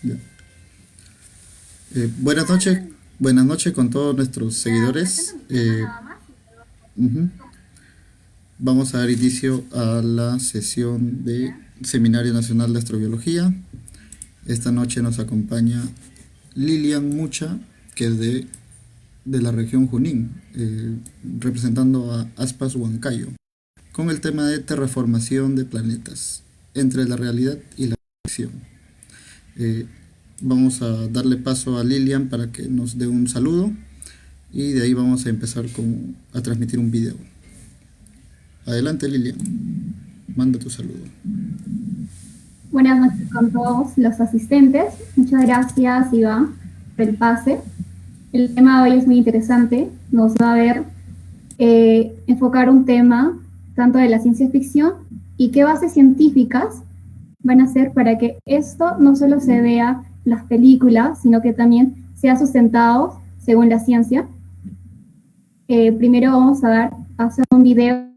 Ya. Buenas noches con todos nuestros seguidores. Ujú. Vamos a dar inicio a la sesión de Seminario Nacional de Astrobiología. Esta noche nos acompaña Lilian Mucha, que es de la región Junín, representando a Aspas Huancayo, con el tema de terraformación de planetas, entre la realidad y la ficción. Eh, Vamos a darle paso a Lilian para que nos dé un saludo y de ahí vamos a empezar a transmitir un video. Adelante Lilian, manda tu saludo. Buenas noches con todos los asistentes. Muchas gracias, Iván, por el pase. El tema de hoy es muy interesante. Nos va a ver enfocar un tema tanto de la ciencia ficción y qué bases científicas van a ser para que esto no solo se vea en las películas, sino que también sea sustentado según la ciencia. Primero vamos a hacer un video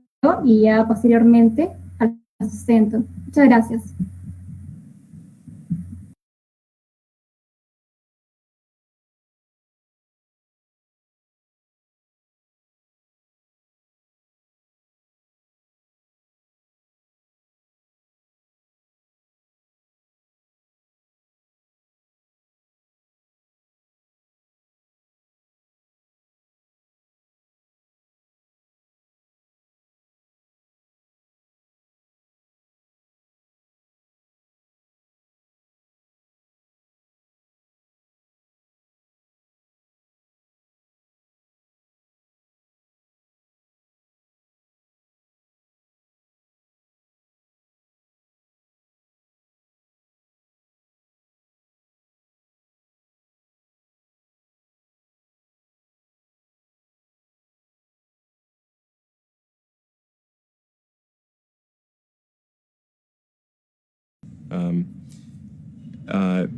y ya posteriormente al sustento. Muchas gracias.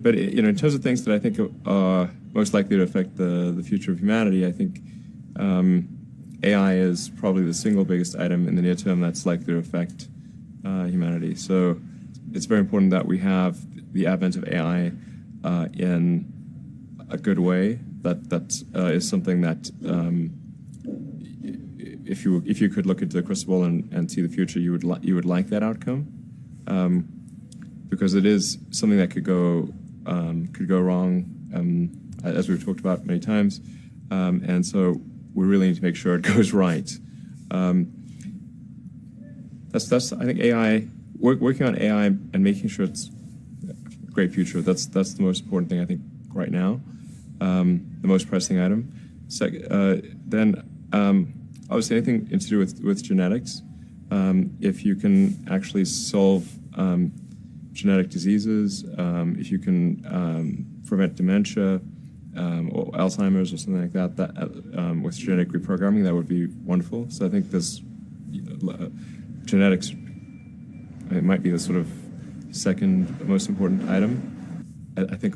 But in terms of things that I think are most likely to affect the future of humanity, I think AI is probably the single biggest item in the near term that's likely to affect humanity. So it's very important that we have the advent of AI in a good way. That is something that if you could look into the crystal ball and see the future, you would like that outcome. Because it is something that could go wrong, as we've talked about many times, and so we really need to make sure it goes right. That's I think AI working on AI and making sure it's a great future. That's the most important thing I think right now, the most pressing item. Then obviously anything to do with genetics. If you can actually solve genetic diseases, if you can prevent dementia or Alzheimer's or something like that with genetic reprogramming, that would be wonderful. So I think this genetics, it might be the sort of second most important item. I think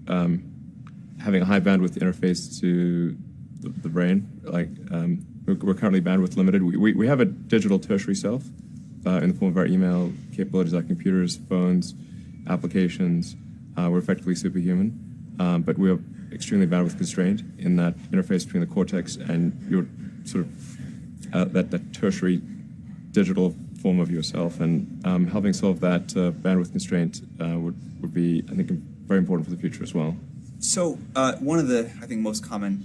having a high bandwidth interface to the brain, like we're currently bandwidth limited. We have a digital tertiary self, in the form of our email capabilities, our computers, phones, applications. We're effectively superhuman, but we are extremely bandwidth constrained in that interface between the cortex and your sort of that tertiary digital form of yourself. And helping solve that bandwidth constraint would be, I think, very important for the future as well. So one of the, I think, most common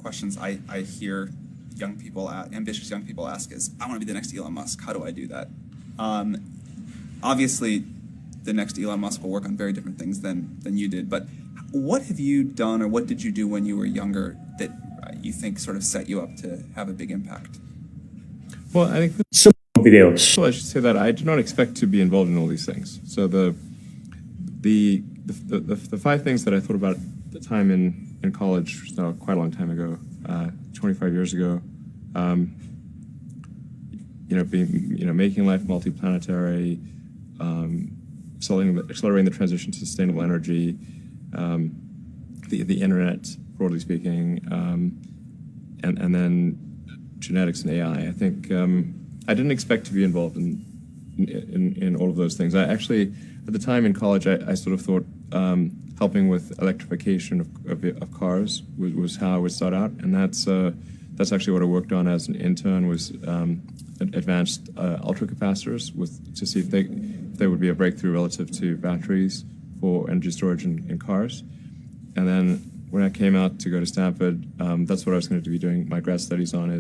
questions I hear ambitious young people ask is, I want to be the next Elon Musk. How do I do that? Obviously, the next Elon Musk will work on very different things than you did. But what have you done, or what did you do when you were younger that you think sort of set you up to have a big impact? Well, I think Some videos. well, I should say that I do not expect to be involved in all these things. So the five things that I thought about at the time in college, so quite a long time ago, 25 years ago, making life multiplanetary, accelerating the transition to sustainable energy, the internet, broadly speaking, and then genetics and AI. I think I didn't expect to be involved in all of those things. I actually, at the time in college, I sort of thought helping with electrification of cars was how I would start out, and that's actually what I worked on as an intern, was advanced ultracapacitors to see if they would be a breakthrough relative to batteries for energy storage in cars. And then when I came out to go to Stanford, that's what I was going to be doing my grad studies on,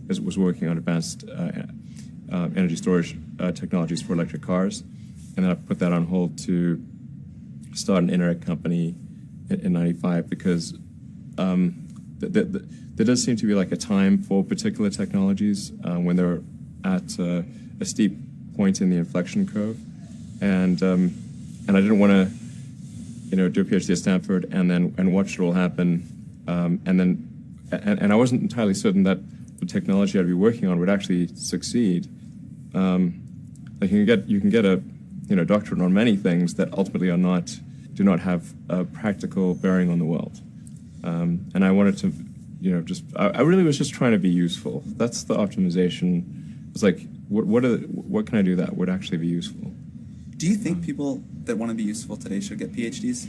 was working on advanced energy storage technologies for electric cars. And then I put that on hold to start an internet company in '95 because there does seem to be like a time for particular technologies when they're at a steep point in the inflection curve, and I didn't want to, do a PhD at Stanford and watch it all happen, and I wasn't entirely certain that the technology I'd be working on would actually succeed. Like you can get a doctorate on many things that ultimately do not have a practical bearing on the world, and I wanted to. I really was just trying to be useful. That's the optimization. It's like, what can I do that would actually be useful? Do you think people that want to be useful today should get PhDs?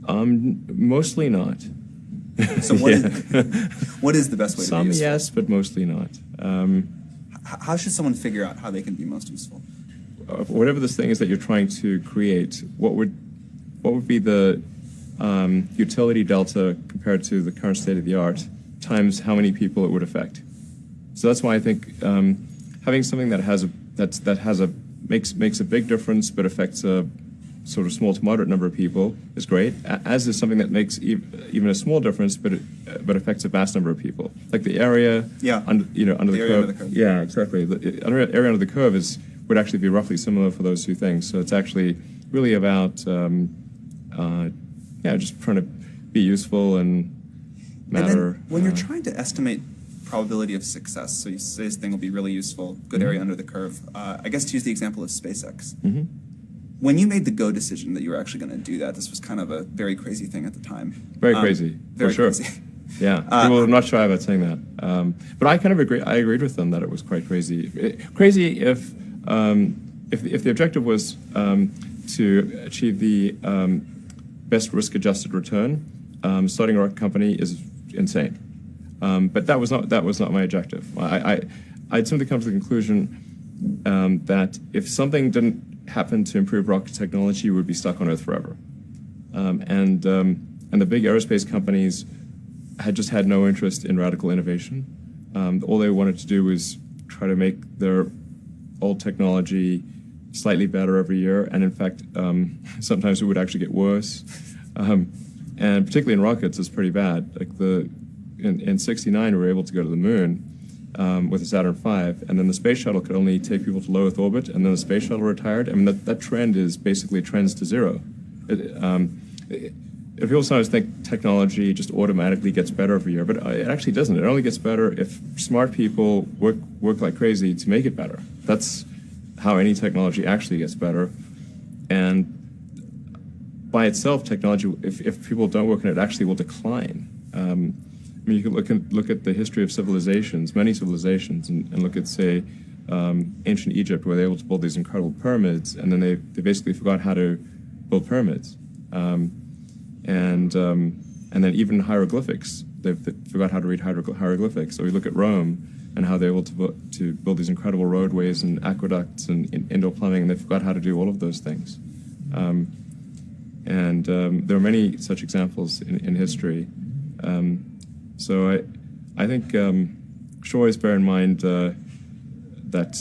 Mostly not. So what is the best way to Some be useful? yes, but mostly not. How should someone figure out how they can be most useful? Whatever this thing is that you're trying to create, what would be the utility delta compared to the current state of the art times how many people it would affect? So that's why I think having something that makes a big difference but affects a sort of small to moderate number of people is great. As is something that makes even a small difference but affects a vast number of people, like the area under the area curve. under the curve. Yeah, exactly. The area under the curve would actually be roughly similar for those two things. So it's actually really about just trying to be useful and matter. And then when you're trying to estimate probability of success, so you say this thing will be really useful, good area under the curve. I guess to use the example of SpaceX. Mm-hmm. When you made the go decision that you were actually going to do that, this was kind of a very crazy thing at the time. Very crazy, very for sure. crazy. Yeah, people are not shy about saying that. But I kind of agree. I agreed with them that it was quite crazy. Crazy if the objective was to achieve the best risk-adjusted return, starting a rocket company is insane. But that was not my objective. I'd simply come to the conclusion that if something didn't happen to improve rocket technology, we would be stuck on Earth forever. And the big aerospace companies had just had no interest in radical innovation. All they wanted to do was try to make their old technology slightly better every year, and in fact, sometimes it would actually get worse. And particularly in rockets, it's pretty bad. Like in '69, we were able to go to the moon with the Saturn V, and then the space shuttle could only take people to low Earth orbit, and then the space shuttle retired. I mean, that trend is basically trends to zero. If people sometimes think technology just automatically gets better every year, but it actually doesn't. It only gets better if smart people work like crazy to make it better. That's how any technology actually gets better. And by itself, technology, if people don't work on it, actually will decline. I mean, you can look at the history of civilizations, many civilizations, and look at, say, ancient Egypt, where they were able to build these incredible pyramids, and then they basically forgot how to build pyramids. And then even hieroglyphics, they forgot how to read hieroglyphics. So we look at Rome and how they were able to build these incredible roadways and aqueducts and indoor plumbing, and they forgot how to do all of those things. There are many such examples in history. So I think should always bear in mind that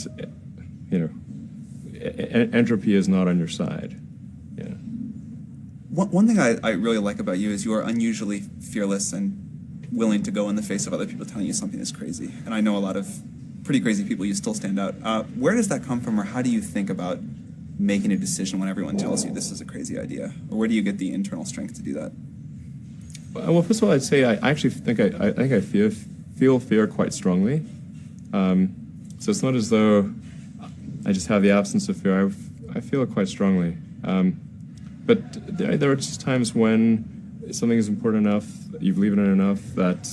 entropy is not on your side. Yeah. One thing I really like about you is you are unusually fearless and willing to go in the face of other people telling you something is crazy. And I know a lot of pretty crazy people, you still stand out. Where does that come from, or how do you think about making a decision when everyone tells you this is a crazy idea? Or where do you get the internal strength to do that? Well, first of all, I'd say I actually think I feel fear quite strongly. So it's not as though I just have the absence of fear. I feel it quite strongly. But there are just times when something is important enough, you believe in it enough, that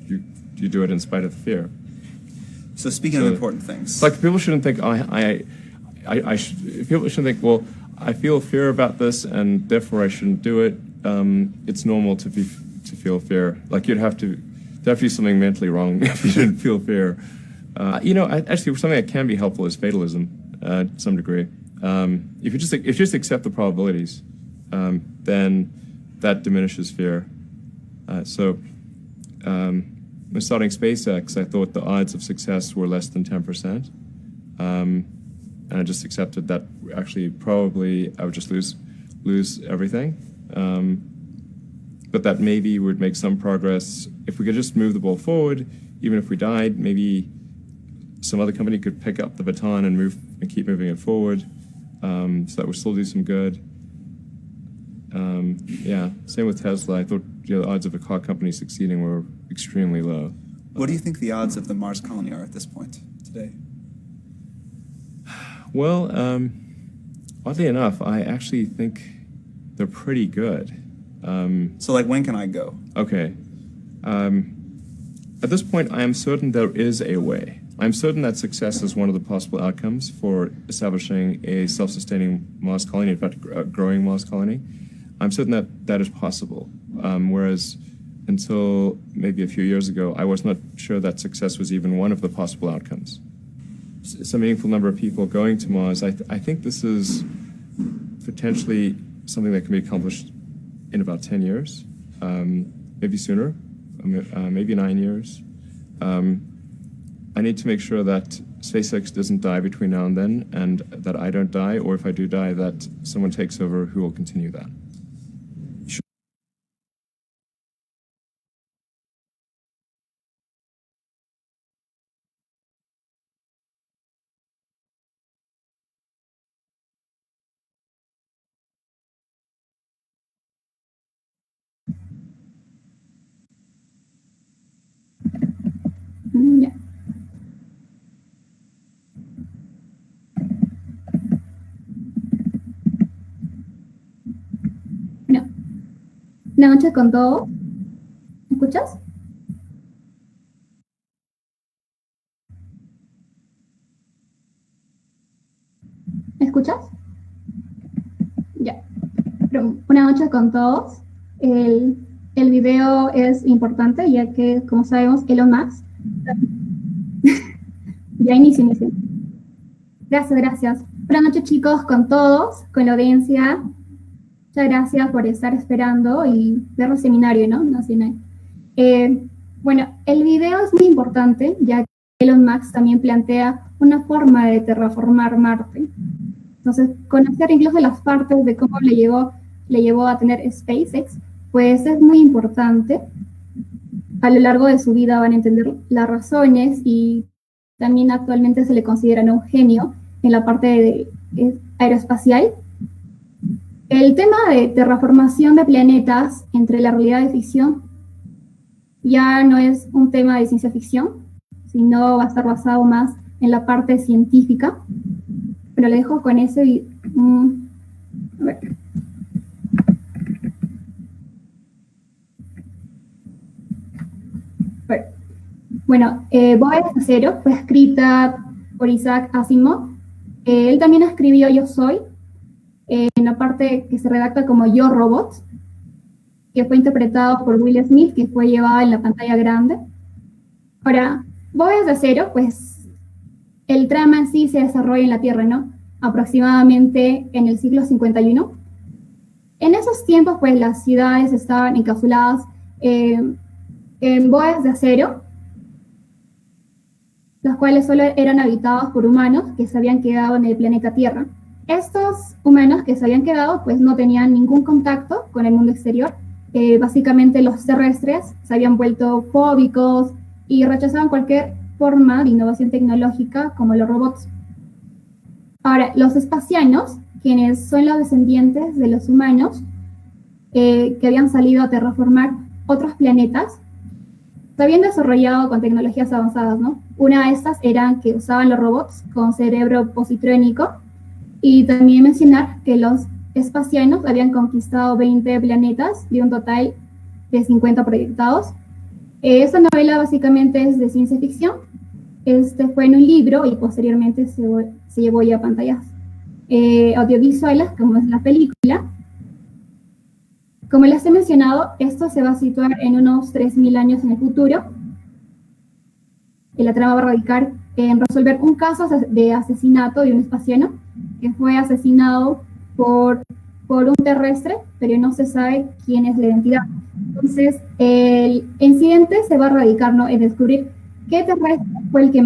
you do it in spite of the fear. So speaking of important things, like people shouldn't think people shouldn't think, well, I feel fear about this, and therefore I shouldn't do it. It's normal to feel fear. Like you'd have to be something mentally wrong if you didn't feel fear. Actually, something that can be helpful is fatalism to some degree. If you just accept the probabilities, then that diminishes fear. When starting SpaceX, I thought the odds of success were less than 10%. And I just accepted that actually probably I would just lose everything. But that maybe we'd make some progress. If we could just move the ball forward, even if we died, maybe some other company could pick up the baton and keep moving it forward, so that would still do some good. Same with Tesla. I thought the odds of a car company succeeding were extremely low. What do you think the odds of the Mars colony are at this point today? Well, oddly enough, I actually think they're pretty good. So, like, when can I go? Okay. At this point, I am certain there is a way. I'm certain that success is one of the possible outcomes for establishing a self-sustaining Mars colony, in fact, a growing Mars colony. I'm certain that that is possible, whereas until maybe a few years ago, I was not sure that success was even one of the possible outcomes. Some meaningful number of people going to Mars, I think this is potentially something that can be accomplished in about 10 years, maybe sooner, maybe 9 years. I need to make sure that SpaceX doesn't die between now and then, and that I don't die, or if I do die, that someone takes over who will continue that. Ya. Bueno, buenas noches con todos. ¿Me escuchas? ¿Me escuchas? Ya. Buenas noches con todos. El video es importante ya que, como sabemos, Elon Musk ya inicio. Gracias. Buenas noches, chicos, con todos, con la audiencia. Muchas gracias por estar esperando y ver el seminario, ¿no? Nacional. Bueno, el video es muy importante ya que Elon Musk también plantea una forma de terraformar Marte. Entonces, conocer incluso las partes de cómo le llevó a tener SpaceX, pues es muy importante. A lo largo de su vida van a entender las razones y también actualmente se le considera un genio en la parte aeroespacial. El tema de terraformación de planetas entre la realidad y ficción ya no es un tema de ciencia ficción, sino va a estar basado más en la parte científica. Pero le dejo con ese... a ver. Bueno, Bóvedas de Acero fue escrita por Isaac Asimov. Él también escribió Yo Soy, en la parte que se redacta como Yo Robot, que fue interpretado por Will Smith, que fue llevada en la pantalla grande. Ahora, Bóvedas de Acero, pues el trama en sí se desarrolla en la Tierra, ¿no? Aproximadamente en el siglo 51. En esos tiempos, pues las ciudades estaban encapsuladas en bóvedas de acero, las cuales solo eran habitadas por humanos que se habían quedado en el planeta Tierra. Estos humanos que se habían quedado pues no tenían ningún contacto con el mundo exterior. Básicamente los terrestres se habían vuelto fóbicos y rechazaban cualquier forma de innovación tecnológica como los robots. Ahora, los espacianos, quienes son los descendientes de los humanos que habían salido a terraformar otros planetas, se habían desarrollado con tecnologías avanzadas, ¿no? Una de estas eran que usaban los robots con cerebro positrónico, y también mencionar que los espacianos habían conquistado 20 planetas de un total de 50 proyectados. Esta novela básicamente es de ciencia ficción. Fue en un libro y posteriormente se llevó ya a pantallas. audiovisuales, como es la película. Como les he mencionado, esto se va a situar en unos 3.000 años en el futuro. Y la trama va a radicar en resolver un caso de asesinato de un espaciano que fue asesinado por un terrestre, pero no se sabe quién es la identidad. Entonces, el incidente se va a radicar, ¿no?, en descubrir qué terrestre fue el que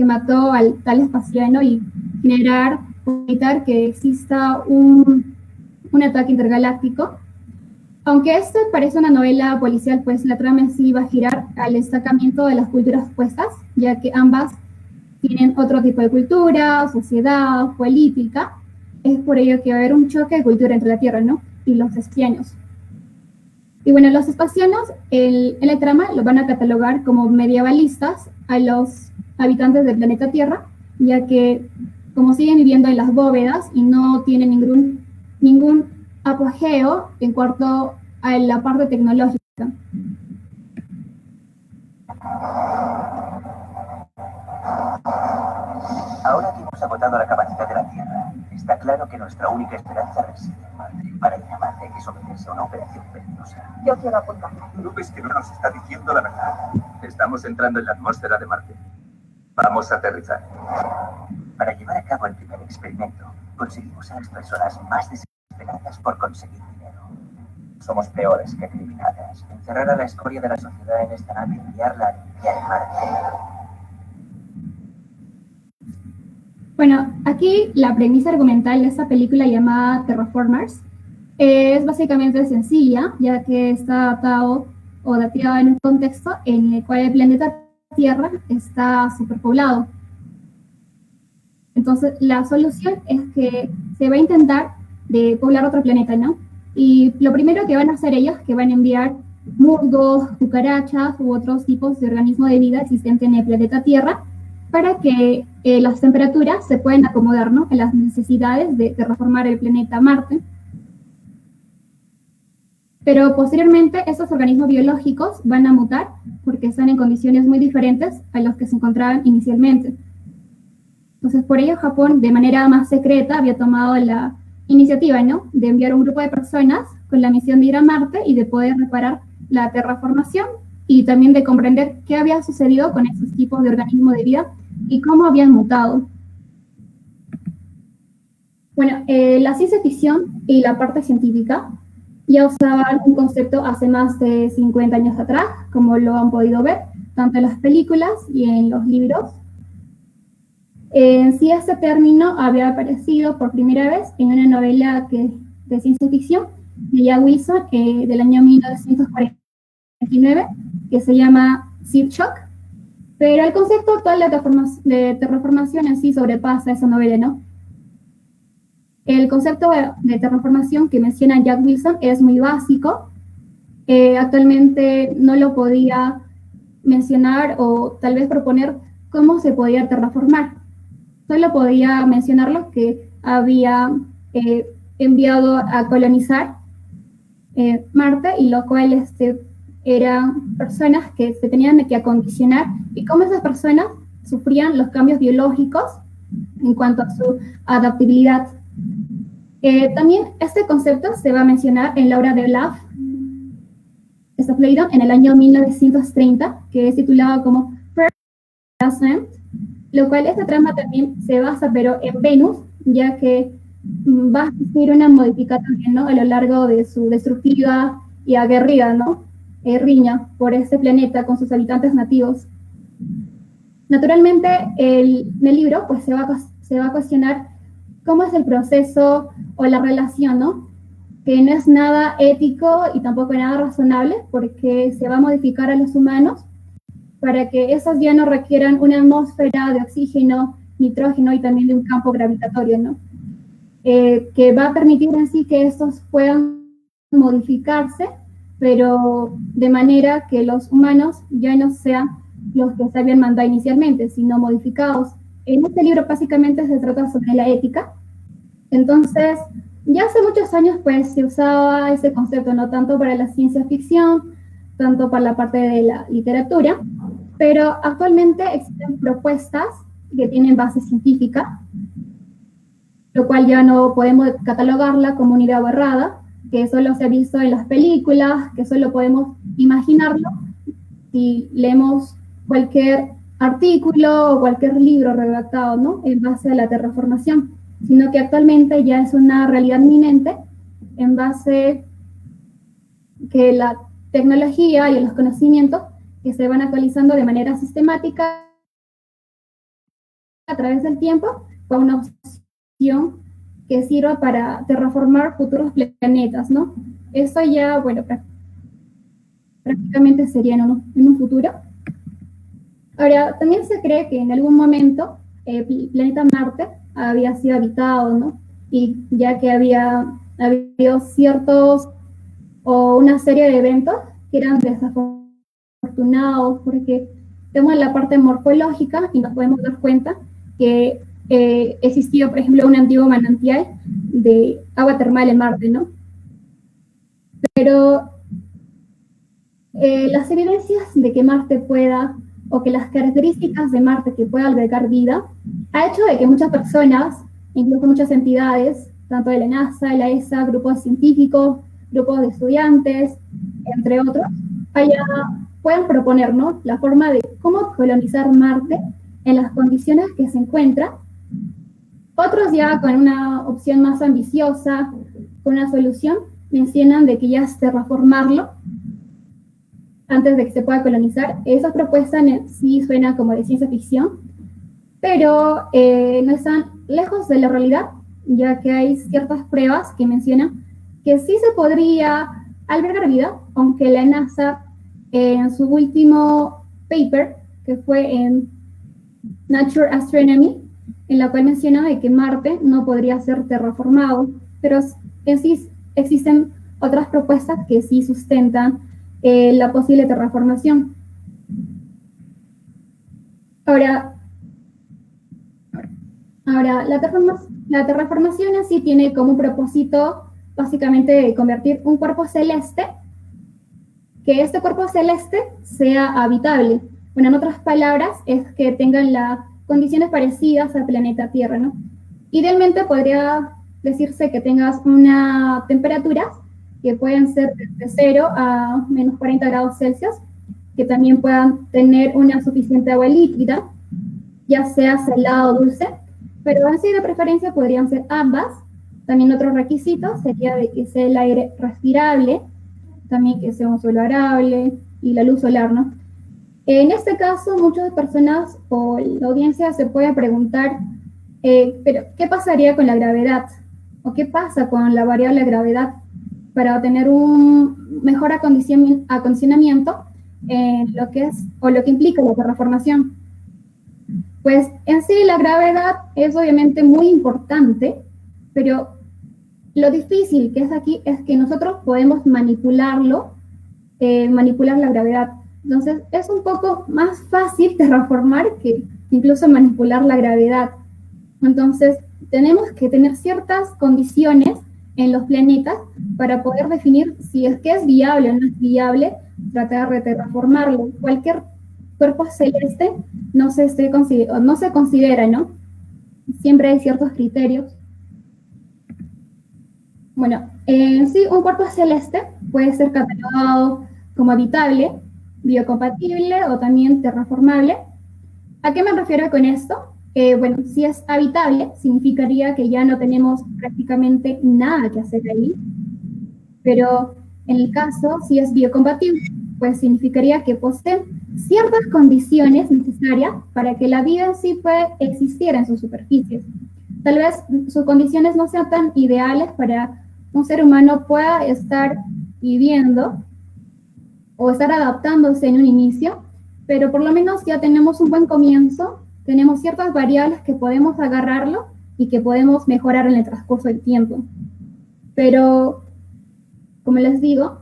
mató al tal espaciano y generar o evitar que exista un ataque intergaláctico. Aunque esto parece una novela policial, pues la trama en sí va a girar al destacamiento de las culturas opuestas, ya que ambas tienen otro tipo de cultura, sociedad, política. Es por ello que va a haber un choque de cultura entre la Tierra, ¿no?, y los espacianos. Y bueno, los espacianos en la trama los van a catalogar como medievalistas a los habitantes del planeta Tierra, ya que como siguen viviendo en las bóvedas y no tienen ningún apogeo en cuanto a la parte tecnológica. Ahora que hemos agotado la capacidad de la Tierra, está claro que nuestra única esperanza reside en Marte. Para ir a Marte hay que someterse a una operación peligrosa. Yo quiero apuntarla. ¿No ves que no nos está diciendo la verdad? Estamos entrando en la atmósfera de Marte. Vamos a aterrizar. Para llevar a cabo el primer experimento, conseguimos a las personas más desesperadas por conseguir dinero. Somos peores que criminales. Encerrar a la escoria de la sociedad en esta nave y enviarla a limpiar Marte. Bueno, aquí la premisa argumental de esta película llamada Terraformers es básicamente sencilla, ya que está adaptado o dateado en un contexto en el cual el planeta Tierra está superpoblado. Entonces, la solución es que se va a intentar de poblar otro planeta, ¿no? Y lo primero que van a hacer ellos es que van a enviar musgos, cucarachas u otros tipos de organismos de vida existentes en el planeta Tierra para que las temperaturas se puedan acomodar, ¿no?, a las necesidades de terraformar el planeta Marte. Pero posteriormente estos organismos biológicos van a mutar porque están en condiciones muy diferentes a los que se encontraban inicialmente. Entonces, por ello Japón, de manera más secreta, había tomado la iniciativa, ¿no?, de enviar un grupo de personas con la misión de ir a Marte y de poder reparar la terraformación y también de comprender qué había sucedido con esos tipos de organismos de vida y cómo habían mutado. Bueno, la ciencia ficción y la parte científica ya usaban un concepto hace más de 50 años atrás, como lo han podido ver, tanto en las películas y en los libros. Sí, este término había aparecido por primera vez en una novela de ciencia ficción de Jack Wilson del año 1949, que se llama Seed Shock, pero el concepto actual de terraformación en sí sobrepasa esa novela, ¿no? El concepto de terraformación que menciona Jack Wilson es muy básico. Actualmente no lo podía mencionar o tal vez proponer cómo se podía terraformar. Solo podía mencionarlo que había enviado a colonizar Marte, y lo cual eran personas que se tenían que acondicionar y cómo esas personas sufrían los cambios biológicos en cuanto a su adaptabilidad. También este concepto se va a mencionar en la obra de Olaf Stapledon en el año 1930, que es titulado como First, lo cual esta trama también se basa pero en Venus, ya que va a existir una modificación, ¿no?, a lo largo de su destructiva y aguerrida, ¿no?, riña por este planeta con sus habitantes nativos. Naturalmente, en el libro pues, se va a cuestionar cómo es el proceso o la relación, ¿no?, que no es nada ético y tampoco nada razonable, porque se va a modificar a los humanos para que esos ya no requieran una atmósfera de oxígeno, nitrógeno y también de un campo gravitatorio, ¿no?, que va a permitir en sí que estos puedan modificarse, pero de manera que los humanos ya no sean los que se habían mandado inicialmente, sino modificados. En este libro básicamente se trata sobre la ética. Entonces, ya hace muchos años pues se usaba ese concepto, no tanto para la ciencia ficción, tanto para la parte de la literatura, pero actualmente existen propuestas que tienen base científica lo cual ya no podemos catalogarla como una idea borrada, que solo se ha visto en las películas, que solo podemos imaginarlo si leemos cualquier artículo o cualquier libro redactado, ¿no?, en base a la terraformación, sino que actualmente ya es una realidad inminente en base que la tecnología y los conocimientos que se van actualizando de manera sistemática a través del tiempo, fue una opción que sirva para terraformar futuros planetas, ¿no? Eso ya, bueno, prácticamente sería en un futuro. Ahora, también se cree que en algún momento el planeta Marte había sido habitado, ¿no? Y ya que había habido ciertos o una serie de eventos que eran desafortunados porque tenemos la parte morfológica y nos podemos dar cuenta que existió, por ejemplo, un antiguo manantial de agua termal en Marte, ¿no? Pero las evidencias de que Marte pueda, o que las características de Marte que pueda albergar vida, ha hecho de que muchas personas, incluso muchas entidades, tanto de la NASA, la ESA, grupos científicos, grupos de estudiantes, entre otros, puedan proponer, ¿no?, la forma de cómo colonizar Marte en las condiciones que se encuentra. Otros ya con una opción más ambiciosa, con una solución, mencionan de que ya es terraformarlo antes de que se pueda colonizar. Esa propuesta sí suena como de ciencia ficción, pero no están lejos de la realidad, ya que hay ciertas pruebas que mencionan que sí se podría albergar vida, aunque la NASA en su último paper, que fue en Nature Astronomy, en la cual menciona de que Marte no podría ser terraformado, pero en sí existen otras propuestas que sí sustentan la posible terraformación. Ahora la terraformación en sí tiene como un propósito básicamente convertir un cuerpo celeste, que este cuerpo celeste sea habitable. Bueno, en otras palabras, es que tengan las condiciones parecidas al planeta Tierra, ¿no? Idealmente podría decirse que tengas una temperatura que pueden ser de 0 a menos 40 grados Celsius, que también puedan tener una suficiente agua líquida, ya sea salada o dulce, pero así de preferencia podrían ser ambas. También otro requisito sería de que sea el aire respirable, también que sea un suelo arable y la luz solar, ¿no? En este caso, muchas personas o la audiencia se puede preguntar, pero ¿qué pasaría con la gravedad? ¿O qué pasa con la variable gravedad para obtener un mejor acondicionamiento en lo que es o lo que implica la terraformación? Pues en sí la gravedad es obviamente muy importante, pero lo difícil que es aquí es que nosotros podemos manipular la gravedad. Entonces es un poco más fácil terraformar que incluso manipular la gravedad. Entonces tenemos que tener ciertas condiciones en los planetas para poder definir si es que es viable o no es viable tratar de terraformarlo. Cualquier cuerpo celeste no se considera, ¿no? Siempre hay ciertos criterios. Bueno, sí, un cuerpo celeste puede ser catalogado como habitable, biocompatible o también terraformable. ¿A qué me refiero con esto? Bueno, si es habitable, significaría que ya no tenemos prácticamente nada que hacer ahí, pero en el caso, si es biocompatible, pues significaría que poseen ciertas condiciones necesarias para que la vida en sí pueda existir en sus superficies. Tal vez sus condiciones no sean tan ideales para un ser humano pueda estar viviendo o estar adaptándose en un inicio, pero por lo menos ya tenemos un buen comienzo, tenemos ciertas variables que podemos agarrarlo y que podemos mejorar en el transcurso del tiempo. Pero, como les digo,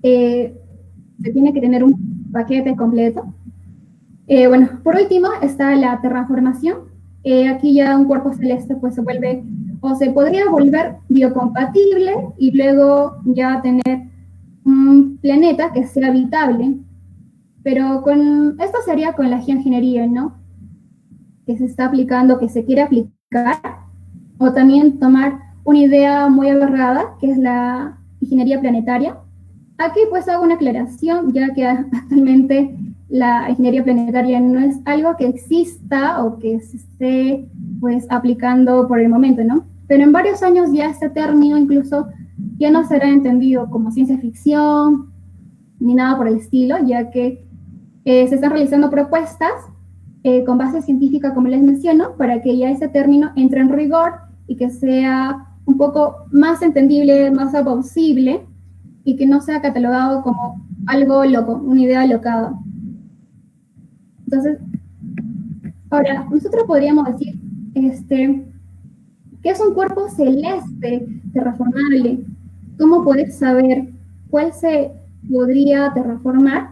se tiene que tener un paquete completo. Bueno, por último está la terraformación. Aquí ya un cuerpo celeste pues se vuelve, o se podría volver biocompatible y luego ya tener un planeta que sea habitable. Pero esto sería con la geoingeniería, ¿no?, que se está aplicando, que se quiere aplicar. o también tomar una idea muy aberrada, que es la ingeniería planetaria. Aquí pues hago una aclaración, ya que actualmente la ingeniería planetaria no es algo que exista o que se esté pues aplicando por el momento, ¿no? Pero en varios años ya este término incluso ya no será entendido como ciencia ficción ni nada por el estilo, ya que se están realizando propuestas con base científica, como les menciono, para que ya ese término entre en rigor y que sea un poco más entendible, más plausible, y que no sea catalogado como algo loco, una idea alocada. Entonces, ahora, nosotros podríamos decir, ¿qué es un cuerpo celeste terraformable? ¿Cómo poder saber cuál se podría terraformar?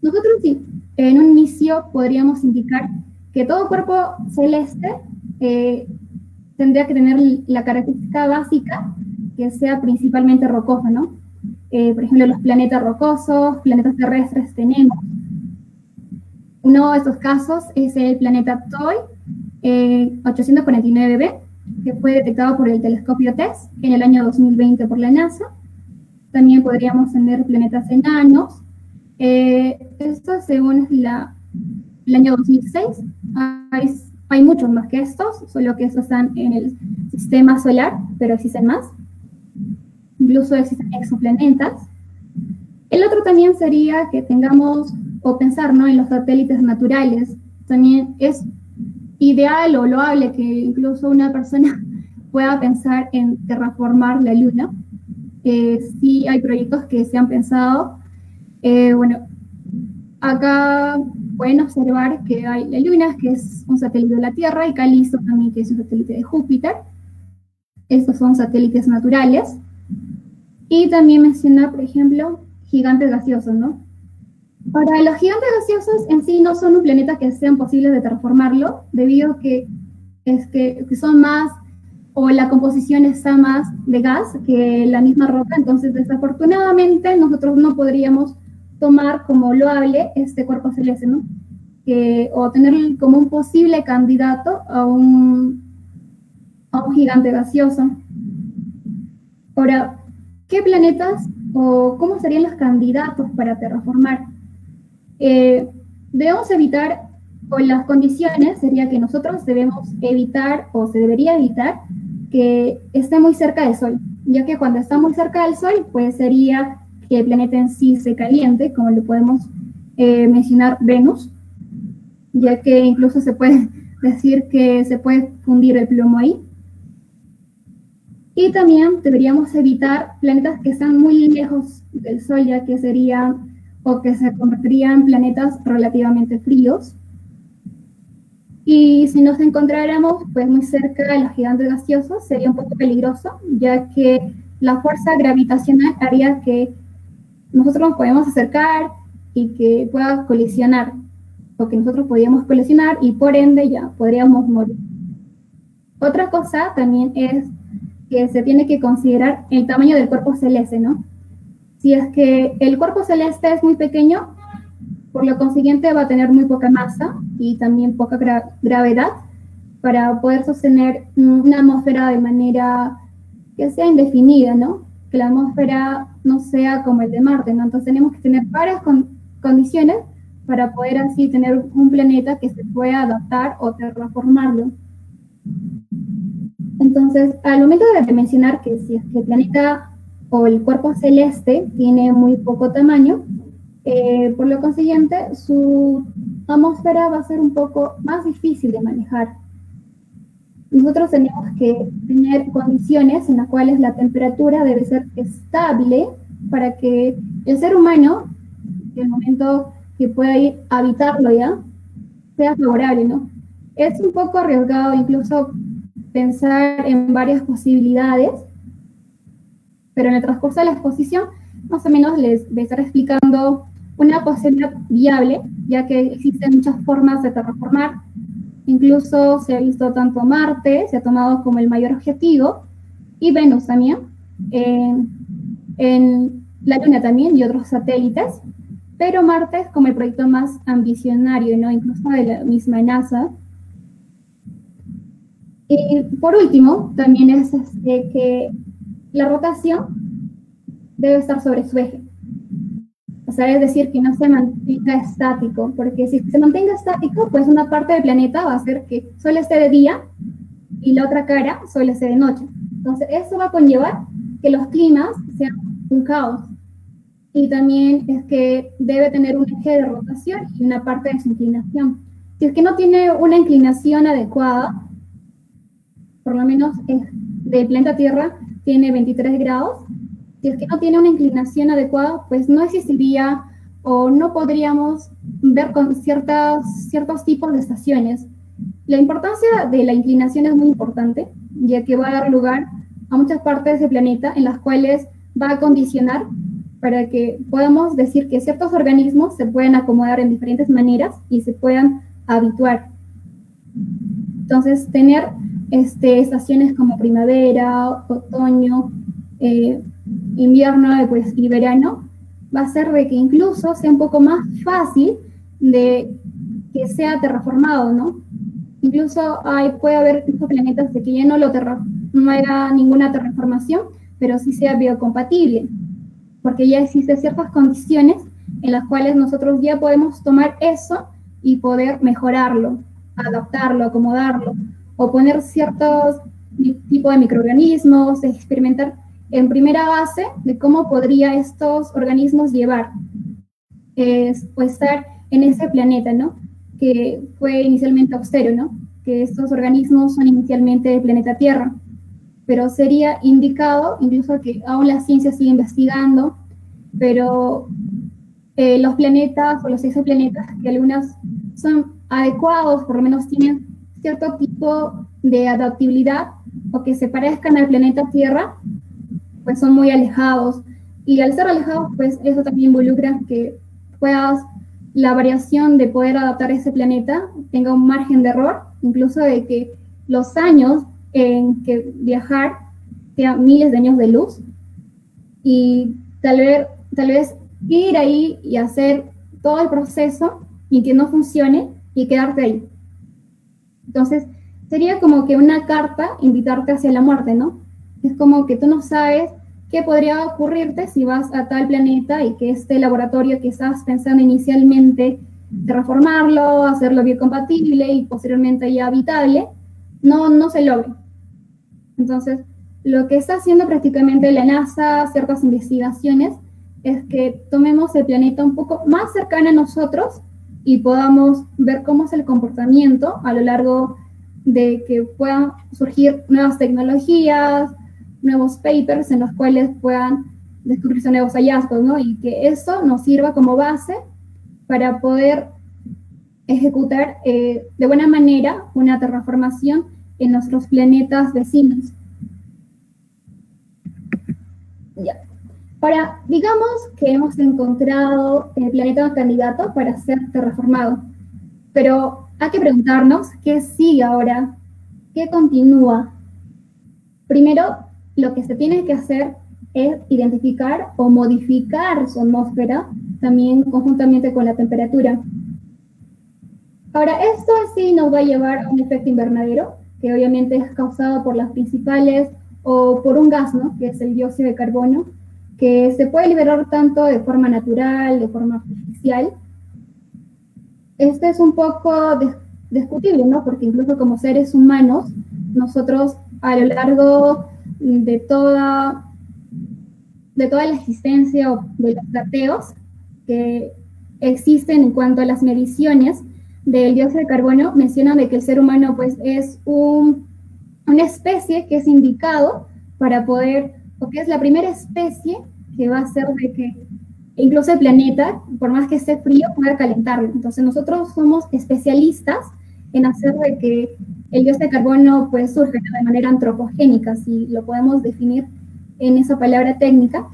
Nosotros sí, en un inicio podríamos indicar que todo cuerpo celeste tendría que tener la característica básica que sea principalmente rocoso, ¿no? Por ejemplo, los planetas rocosos, planetas terrestres tenemos. Uno de estos casos es el planeta TOI 849b, que fue detectado por el telescopio TESS en el año 2020 por la NASA. También podríamos tener planetas enanos. Esto según el año 2006. Hay muchos más que estos, solo que estos están en el sistema solar, pero existen más. Incluso existen exoplanetas. El otro también sería que tengamos, o pensar, ¿no?, en los satélites naturales. También es ideal o loable que incluso una persona pueda pensar en terraformar la Luna. Sí hay proyectos que se han pensado. Bueno, acá pueden observar que hay la Luna, que es un satélite de la Tierra, y Calisto también, que es un satélite de Júpiter. Estos son satélites naturales. Y también mencionar, por ejemplo, gigantes gaseosos, ¿no? Ahora, los gigantes gaseosos en sí no son un planeta que sean posibles de terraformarlo, debido a que son más, o la composición está más de gas que la misma roca. Entonces, desafortunadamente, nosotros no podríamos tomar como loable este cuerpo celeste, ¿no? O tener como un posible candidato a un gigante gaseoso. Ahora, ¿qué planetas o cómo serían los candidatos para terraformar? Debemos evitar, o las condiciones sería que nosotros debemos evitar, o se debería evitar, que esté muy cerca del Sol, ya que cuando está muy cerca del Sol, pues sería que el planeta en sí se caliente, como lo podemos mencionar Venus, ya que incluso se puede decir que se puede fundir el plomo ahí. Y también deberíamos evitar planetas que están muy lejos del Sol, ya que serían, o que se convertirían en planetas relativamente fríos. Y si nos encontráramos pues muy cerca de los gigantes gaseosos, sería un poco peligroso, ya que la fuerza gravitacional haría que nosotros nos podemos acercar y que pueda colisionar, o que nosotros podríamos colisionar y por ende ya podríamos morir. Otra cosa también es que se tiene que considerar el tamaño del cuerpo celeste, ¿no? Si es que el cuerpo celeste es muy pequeño, por lo consiguiente va a tener muy poca masa y también poca gravedad para poder sostener una atmósfera de manera que sea indefinida, ¿no? Que la atmósfera no sea como el de Marte, ¿no? Entonces tenemos que tener varias condiciones para poder así tener un planeta que se pueda adaptar o terraformarlo. Entonces, al momento de mencionar que si es que el planeta o el cuerpo celeste tiene muy poco tamaño, por lo consiguiente, su atmósfera va a ser un poco más difícil de manejar. Nosotros tenemos que tener condiciones en las cuales la temperatura debe ser estable para que el ser humano, en el momento que pueda ir a habitarlo ya, sea favorable, ¿no? Es un poco arriesgado incluso pensar en varias posibilidades, pero en el transcurso de la exposición más o menos les voy a estar explicando una posibilidad viable, ya que existen muchas formas de terraformar. Incluso se ha visto tanto Marte, se ha tomado como el mayor objetivo, y Venus también, en la Luna también y otros satélites, pero Marte es como el proyecto más ambicionario, ¿no? Incluso de la misma NASA. Y por último, también es que la rotación debe estar sobre su eje. O sea, es decir, que no se mantenga estático, porque si se mantenga estático, pues una parte del planeta va a ser que solo esté de día y la otra cara solo esté de noche. Entonces, eso va a conllevar que los climas sean un caos. Y también es que debe tener un eje de rotación y una parte de su inclinación. Si es que no tiene una inclinación adecuada, por lo menos del planeta Tierra tiene 23 grados, si es que no tiene una inclinación adecuada, pues no existiría o no podríamos ver con ciertos tipos de estaciones. La importancia de la inclinación es muy importante, ya que va a dar lugar a muchas partes del planeta en las cuales va a condicionar para que podamos decir que ciertos organismos se pueden acomodar en diferentes maneras y se puedan habituar. Entonces, tener estaciones como primavera, otoño, invierno pues, y verano va a hacer de que incluso sea un poco más fácil de que sea terraformado, ¿no? Incluso puede haber planetas de que ya no haya ninguna terraformación, pero sí sea biocompatible, porque ya existen ciertas condiciones en las cuales nosotros ya podemos tomar eso y poder mejorarlo, adaptarlo, acomodarlo, o poner ciertos tipos de microorganismos, experimentar en primera base de cómo podría estos organismos llevar, pues estar en ese planeta, ¿no? Que fue inicialmente austero, ¿no? Que estos organismos son inicialmente del planeta Tierra, pero sería indicado, incluso que aún la ciencia sigue investigando, pero los planetas o los exoplanetas, que algunos son adecuados, por lo menos tienen cierto tipo de adaptabilidad o que se parezcan al planeta Tierra, pues son muy alejados. Y al ser alejados, pues eso también involucra que la variación de poder adaptar a ese planeta tenga un margen de error, incluso de que los años en que viajar sean miles de años de luz, y tal vez ir ahí y hacer todo el proceso y que no funcione y quedarte ahí. Entonces, sería como que una carta invitarte hacia la muerte, ¿no? Es como que tú no sabes qué podría ocurrirte si vas a tal planeta y que este laboratorio que estabas pensando inicialmente terraformarlo, hacerlo biocompatible y posteriormente ya habitable, no se logre. Entonces, lo que está haciendo prácticamente la NASA, ciertas investigaciones, es que tomemos el planeta un poco más cercano a nosotros y podamos ver cómo es el comportamiento a lo largo de que puedan surgir nuevas tecnologías, nuevos papers en los cuales puedan descubrirse nuevos hallazgos, ¿no? Y que eso nos sirva como base para poder ejecutar de buena manera una terraformación en nuestros planetas vecinos. Ya. Ahora, digamos que hemos encontrado el planeta candidato para ser terraformado, pero hay que preguntarnos qué sigue ahora, qué continúa. Primero, lo que se tiene que hacer es identificar o modificar su atmósfera, también conjuntamente con la temperatura. Ahora, esto sí nos va a llevar a un efecto invernadero, que obviamente es causado por las principales o por un gas, ¿no? Que es el dióxido de carbono, que se puede liberar tanto de forma natural, de forma artificial. Este es un poco discutible, ¿no? Porque incluso como seres humanos, nosotros a lo largo de toda la existencia de los dateos que existen en cuanto a las mediciones del dióxido de carbono, mencionan de que el ser humano pues es una especie que es indicado para poder, o que es la primera especie que va a hacer de que incluso el planeta, por más que esté frío, pueda calentarlo. Entonces nosotros somos especialistas en hacer de que el dióxido de carbono pues surja de manera antropogénica, si lo podemos definir en esa palabra técnica.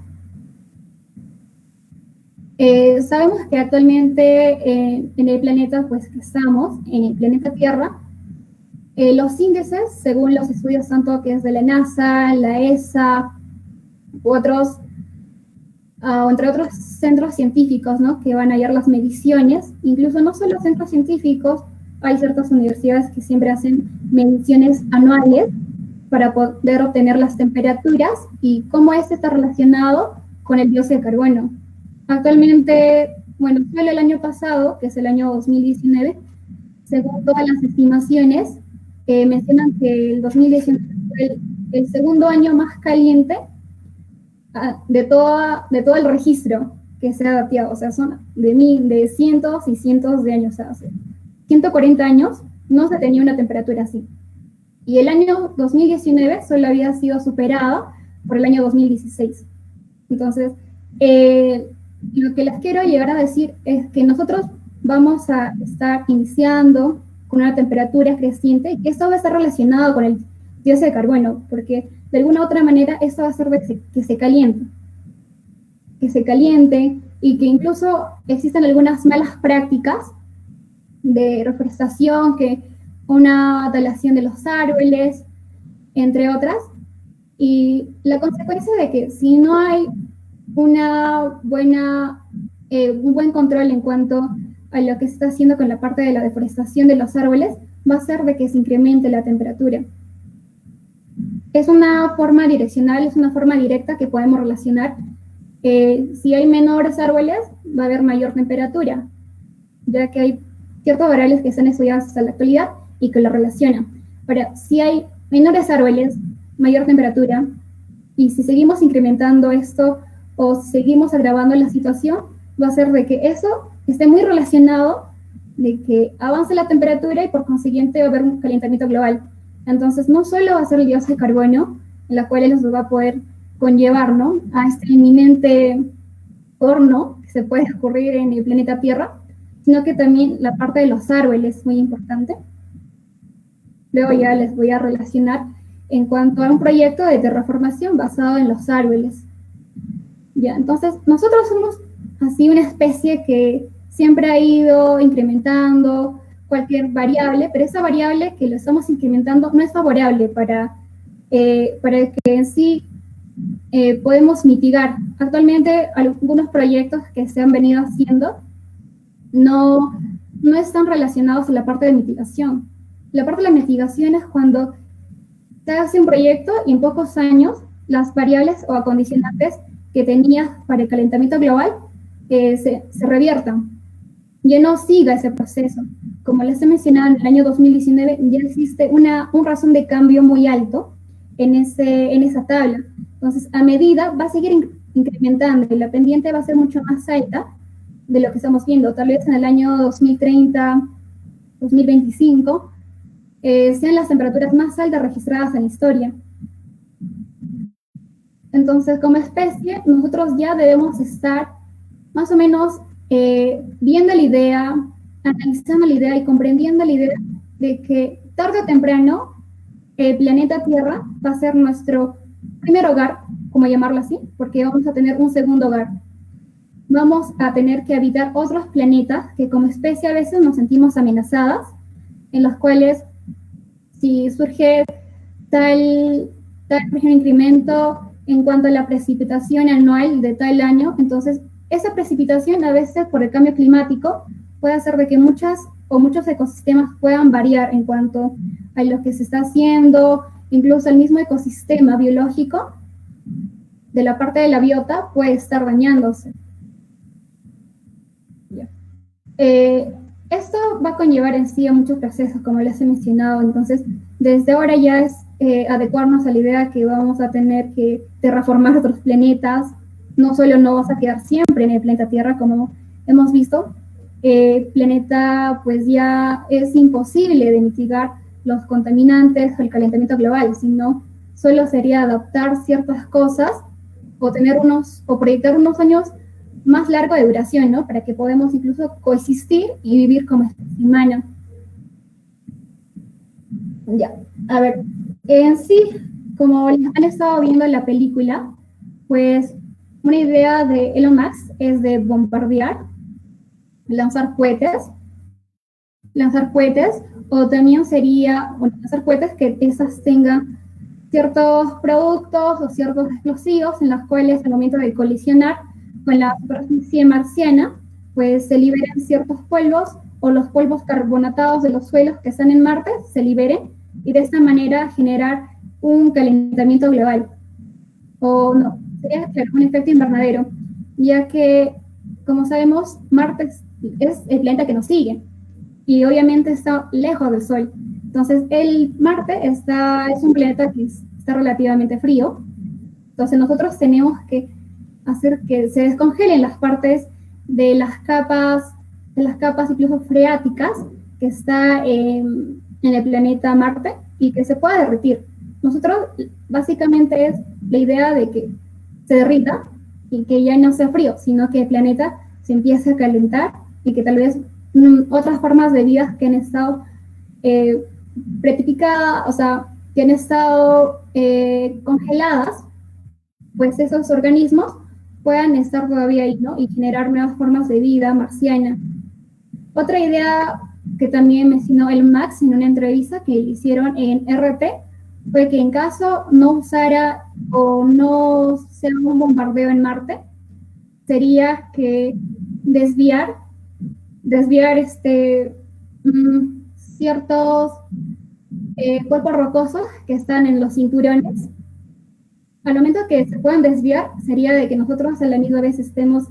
Sabemos que actualmente en el planeta pues que estamos, en el planeta Tierra, los índices, según los estudios tanto que es de la NASA, la ESA, entre otros centros científicos, ¿no? Que van a hallar las mediciones, incluso no solo centros científicos, hay ciertas universidades que siempre hacen mediciones anuales para poder obtener las temperaturas y cómo este está relacionado con el dióxido de carbono. Actualmente, bueno, solo el año pasado, que es el año 2019, según todas las estimaciones, mencionan que el 2019 fue el segundo año más caliente de todo el registro que se ha dateado. O sea, son de cientos y cientos de años. O sea, hace 140 años no se tenía una temperatura así. Y el año 2019 solo había sido superado por el año 2016. Entonces, lo que les quiero llegar a decir es que nosotros vamos a estar iniciando con una temperatura creciente y que esto va a estar relacionado con el dióxido de carbono, porque de alguna u otra manera esto va a hacer que se caliente y que incluso existen algunas malas prácticas de reforestación, que una talación de los árboles, entre otras, y la consecuencia de que si no hay un buen control en cuanto a lo que se está haciendo con la parte de la deforestación de los árboles, va a ser de que se incremente la temperatura. Es una forma direccional, es una forma directa que podemos relacionar. Si hay menores árboles, va a haber mayor temperatura, ya que hay ciertos variables que están estudiados hasta la actualidad y que lo relacionan. Ahora, si hay menores árboles, mayor temperatura, y si seguimos incrementando esto o seguimos agravando la situación, va a ser de que eso esté muy relacionado de que avance la temperatura y por consiguiente va a haber un calentamiento global. Entonces, no solo va a ser el dióxido de carbono, en la cual nos va a poder conllevar, ¿no?, a este inminente horno que se puede ocurrir en el planeta Tierra, sino que también la parte de los árboles es muy importante. Luego ya les voy a relacionar en cuanto a un proyecto de terraformación basado en los árboles. Ya, entonces, nosotros somos así una especie que siempre ha ido incrementando cualquier variable, pero esa variable que lo estamos incrementando no es favorable para que en sí podemos mitigar. Actualmente algunos proyectos que se han venido haciendo no están relacionados a la parte de mitigación. La parte de la mitigación es cuando se hace un proyecto y en pocos años las variables o acondicionantes que tenías para el calentamiento global se reviertan. Ya no siga ese proceso. Como les he mencionado, en el año 2019 ya existe un razón de cambio muy alto en esa tabla. Entonces, a medida va a seguir incrementando y la pendiente va a ser mucho más alta de lo que estamos viendo. Tal vez en el año 2030, 2025, sean las temperaturas más altas registradas en la historia. Entonces, como especie, nosotros ya debemos estar más o menos viendo la idea, analizando la idea y comprendiendo la idea de que tarde o temprano el planeta Tierra va a ser nuestro primer hogar, como llamarlo así, porque vamos a tener un segundo hogar. Vamos a tener que habitar otros planetas que como especie a veces nos sentimos amenazadas, en los cuales si surge tal por ejemplo, incremento en cuanto a la precipitación anual de tal año, entonces esa precipitación a veces por el cambio climático puede hacer de que muchos ecosistemas puedan variar en cuanto a lo que se está haciendo, incluso el mismo ecosistema biológico de la parte de la biota puede estar dañándose. Esto va a conllevar en sí a muchos procesos, como les he mencionado. Entonces, desde ahora ya es adecuarnos a la idea que vamos a tener que terraformar otros planetas. No solo no vas a quedar siempre en el planeta Tierra, como hemos visto, el planeta pues ya es imposible de mitigar los contaminantes o el calentamiento global, sino solo sería adaptar ciertas cosas o proyectar unos años más largo de duración, ¿no?, para que podamos incluso coexistir y vivir como especie humana. Ya, a ver, en sí, como han estado viendo en la película, pues una idea de Elon Musk es de bombardear, lanzar cohetes, o también sería lanzar cohetes que esas tengan ciertos productos o ciertos explosivos en los cuales al momento de colisionar con la superficie marciana, pues se liberan ciertos polvos o los polvos carbonatados de los suelos que están en Marte se liberen y de esta manera generar un calentamiento global. O no, sería un efecto invernadero, ya que, como sabemos, Marte es el planeta que nos sigue y obviamente está lejos del Sol. Entonces, el Marte es un planeta que está relativamente frío. Entonces, nosotros tenemos que hacer que se descongelen las partes de las capas incluso freáticas que está en el planeta Marte y que se pueda derretir. Nosotros, básicamente, es la idea de que se derrita y que ya no sea frío, sino que el planeta se empiece a calentar y que tal vez otras formas de vida que han estado pretificadas, o sea, que han estado congeladas, pues esos organismos puedan estar todavía ahí, ¿no? Y generar nuevas formas de vida marciana. Otra idea que también mencionó el Max en una entrevista que le hicieron en RT fue que en caso no usara o no sea un bombardeo en Marte, sería que desviar ciertos cuerpos rocosos que están en los cinturones. Al momento que se puedan desviar, sería de que nosotros a la misma vez estemos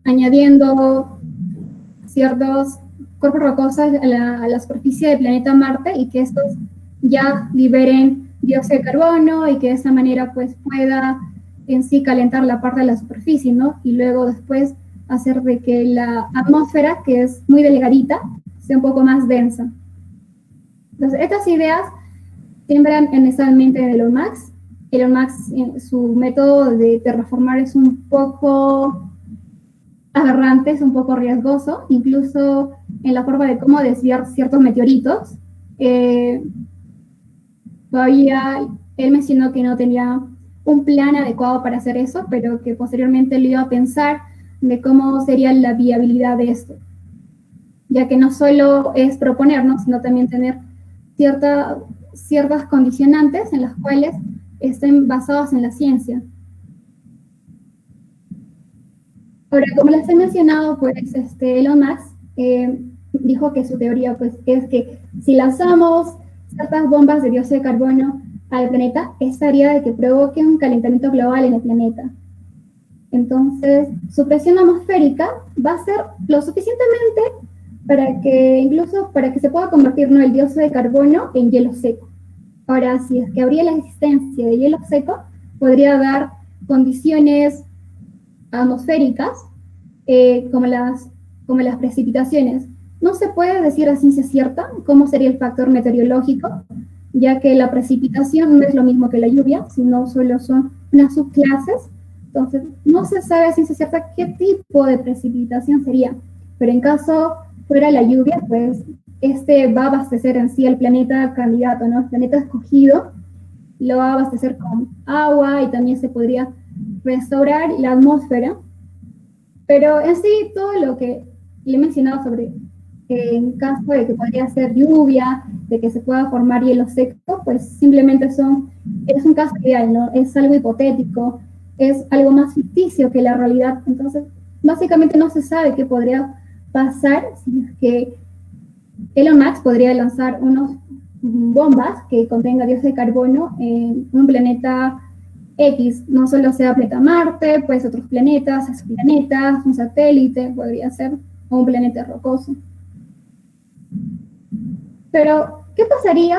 añadiendo ciertos cuerpos rocosos a la superficie del planeta Marte y que estos ya liberen dióxido de carbono y que de esa manera pues pueda en sí calentar la parte de la superficie, ¿no? Y luego después hacer de que la atmósfera, que es muy delgadita, sea un poco más densa. Entonces, estas ideas siembran en esa mente de Elon Musk. Elon Musk, su método de terraformar es un poco aberrante, es un poco riesgoso, incluso en la forma de cómo desviar ciertos meteoritos. Todavía él mencionó que no tenía un plan adecuado para hacer eso, pero que posteriormente lo iba a pensar de cómo sería la viabilidad de esto, ya que no solo es proponernos, sino también tener ciertas condicionantes en las cuales estén basadas en la ciencia. Ahora, como les he mencionado, pues Elon Musk dijo que su teoría pues, es que si lanzamos ciertas bombas de dióxido de carbono al planeta, esta haría de que provoque un calentamiento global en el planeta. Entonces, su presión atmosférica va a ser lo suficientemente para que se pueda convertir, ¿no?, el dióxido de carbono en hielo seco. Ahora, si es que habría la existencia de hielo seco, podría dar condiciones atmosféricas como las precipitaciones. No se puede decir a ciencia cierta cómo sería el factor meteorológico, ya que la precipitación no es lo mismo que la lluvia, sino solo son unas subclases. Entonces, no se sabe a ciencia cierta qué tipo de precipitación sería, pero en caso fuera la lluvia, pues va a abastecer en sí el planeta candidato, ¿no? El planeta escogido lo va a abastecer con agua y también se podría restaurar la atmósfera. Pero en sí, todo lo que le he mencionado sobre en caso de que podría ser lluvia, de que se pueda formar hielo seco, pues simplemente es un caso ideal, ¿no? Es algo hipotético, es algo más ficticio que la realidad. Entonces, básicamente no se sabe qué podría pasar si es que Elon Musk podría lanzar unas bombas que contenga dióxido de carbono en un planeta X, no solo sea planeta Marte, pues otros planetas, exoplanetas, un satélite, podría ser, o un planeta rocoso. Pero, ¿qué pasaría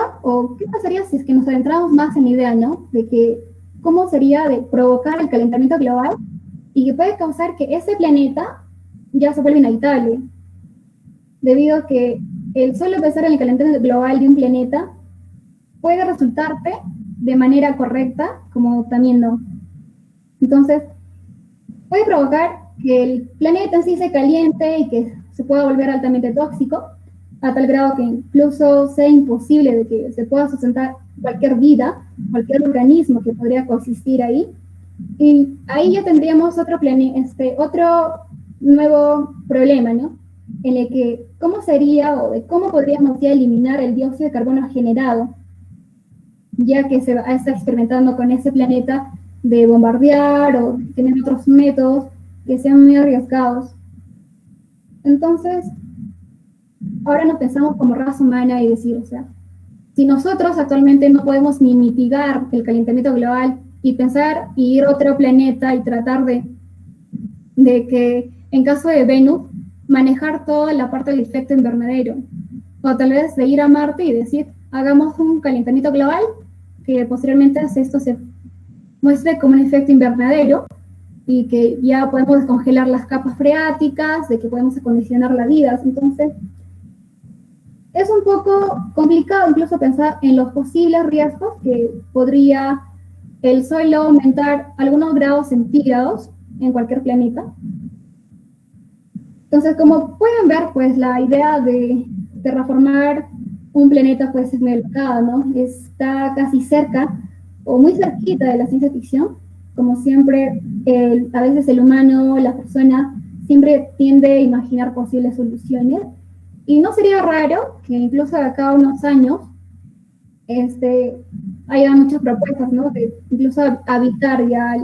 si es que nos adentramos más en la idea, ¿no?, de que cómo sería de provocar el calentamiento global y que puede causar que ese planeta ya se vuelva inhabitable, debido a que el solo pensar en el calentamiento global de un planeta puede resultarte de manera correcta, como también no. Entonces, puede provocar que el planeta en sí se caliente y que se pueda volver altamente tóxico, a tal grado que incluso sea imposible de que se pueda sustentar cualquier vida, cualquier organismo que podría coexistir ahí. Y ahí ya tendríamos otro nuevo problema, ¿no? En el que cómo sería o de cómo podríamos ya eliminar el dióxido de carbono generado, ya que se está experimentando con ese planeta de bombardear o tener otros métodos que sean muy arriesgados. Entonces, ahora nos pensamos como raza humana y decir, o sea, si nosotros actualmente no podemos ni mitigar el calentamiento global y pensar y ir a otro planeta y tratar de que en caso de Venus, manejar toda la parte del efecto invernadero, o tal vez de ir a Marte y decir, hagamos un calentamiento global que posteriormente esto se muestre como un efecto invernadero y que ya podemos descongelar las capas freáticas, de que podemos acondicionar la vida. Entonces, es un poco complicado incluso pensar en los posibles riesgos que podría el suelo aumentar algunos grados centígrados en cualquier planeta. Entonces, como pueden ver, pues la idea de terraformar un planeta pues es muy alocada, ¿no? Está casi cerca o muy cerquita de la ciencia ficción. Como siempre, a veces el humano, la persona, siempre tiende a imaginar posibles soluciones. Y no sería raro que incluso de acá a unos años haya muchas propuestas, ¿no? De incluso habitar ya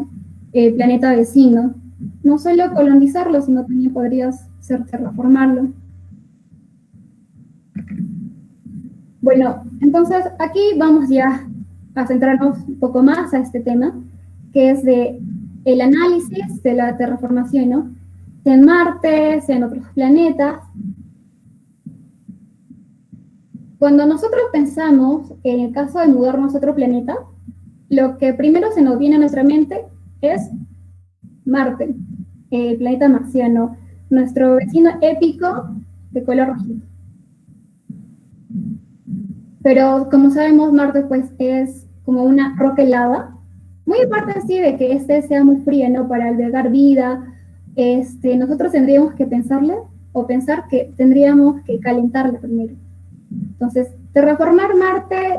el planeta vecino. No solo colonizarlo, sino también podrías ser terraformarlo. Bueno, entonces aquí vamos ya a centrarnos un poco más a este tema, que es de el análisis de la terraformación, ¿no? Sea en Marte, sea en otros planetas. Cuando nosotros pensamos en el caso de mudarnos a otro planeta, lo que primero se nos viene a nuestra mente es Marte, el planeta marciano, nuestro vecino épico de color rojito. Pero como sabemos, Marte pues es como una roca helada, muy aparte así de que sea muy fría, ¿no? Para albergar vida, nosotros tendríamos que pensar que tendríamos que calentarla primero. Entonces, terraformar Marte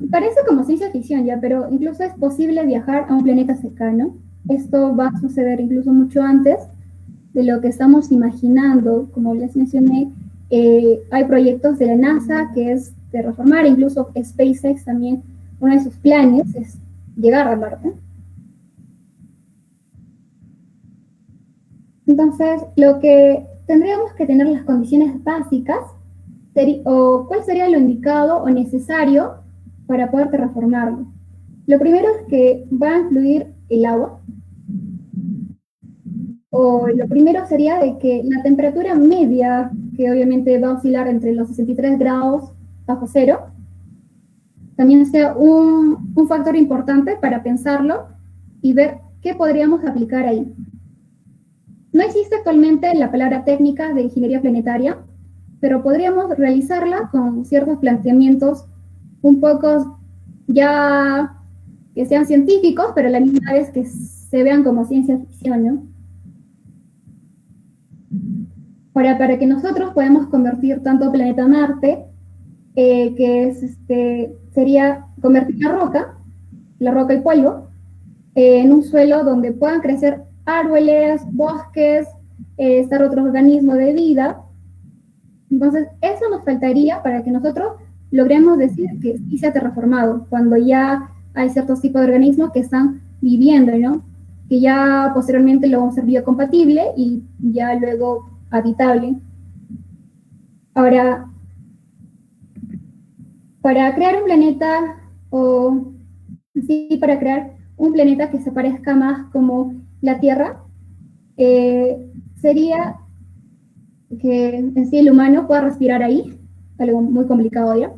parece como ciencia ficción ya, pero incluso es posible viajar a un planeta cercano. Esto va a suceder incluso mucho antes de lo que estamos imaginando. Como les mencioné, hay proyectos de la NASA que es terraformar, incluso SpaceX también, uno de sus planes es llegar a Marte. Entonces, lo que tendríamos que tener las condiciones básicas, o cuál sería lo indicado o necesario para poder terraformarlo. Lo primero es que va a influir el agua, o lo primero sería de que la temperatura media, que obviamente va a oscilar entre los 63 grados bajo cero, también sea un factor importante para pensarlo y ver qué podríamos aplicar ahí. No existe actualmente la palabra técnica de ingeniería planetaria, pero podríamos realizarla con ciertos planteamientos un poco ya que sean científicos, pero a la misma vez que se vean como ciencia ficción, ¿no? Ahora, para que nosotros podamos convertir tanto planeta Marte, que es sería convertir la roca y polvo, en un suelo donde puedan crecer árboles, bosques, estar otros organismos de vida. Entonces, eso nos faltaría para que nosotros logremos decir que sí se ha terraformado, cuando ya hay ciertos tipos de organismos que están viviendo, ¿no? Que ya posteriormente lo vamos a ser biocompatible y ya luego habitable. Ahora, para crear un planeta, para crear un planeta que se parezca más como la Tierra, sería que en sí el humano pueda respirar ahí, algo muy complicado ya.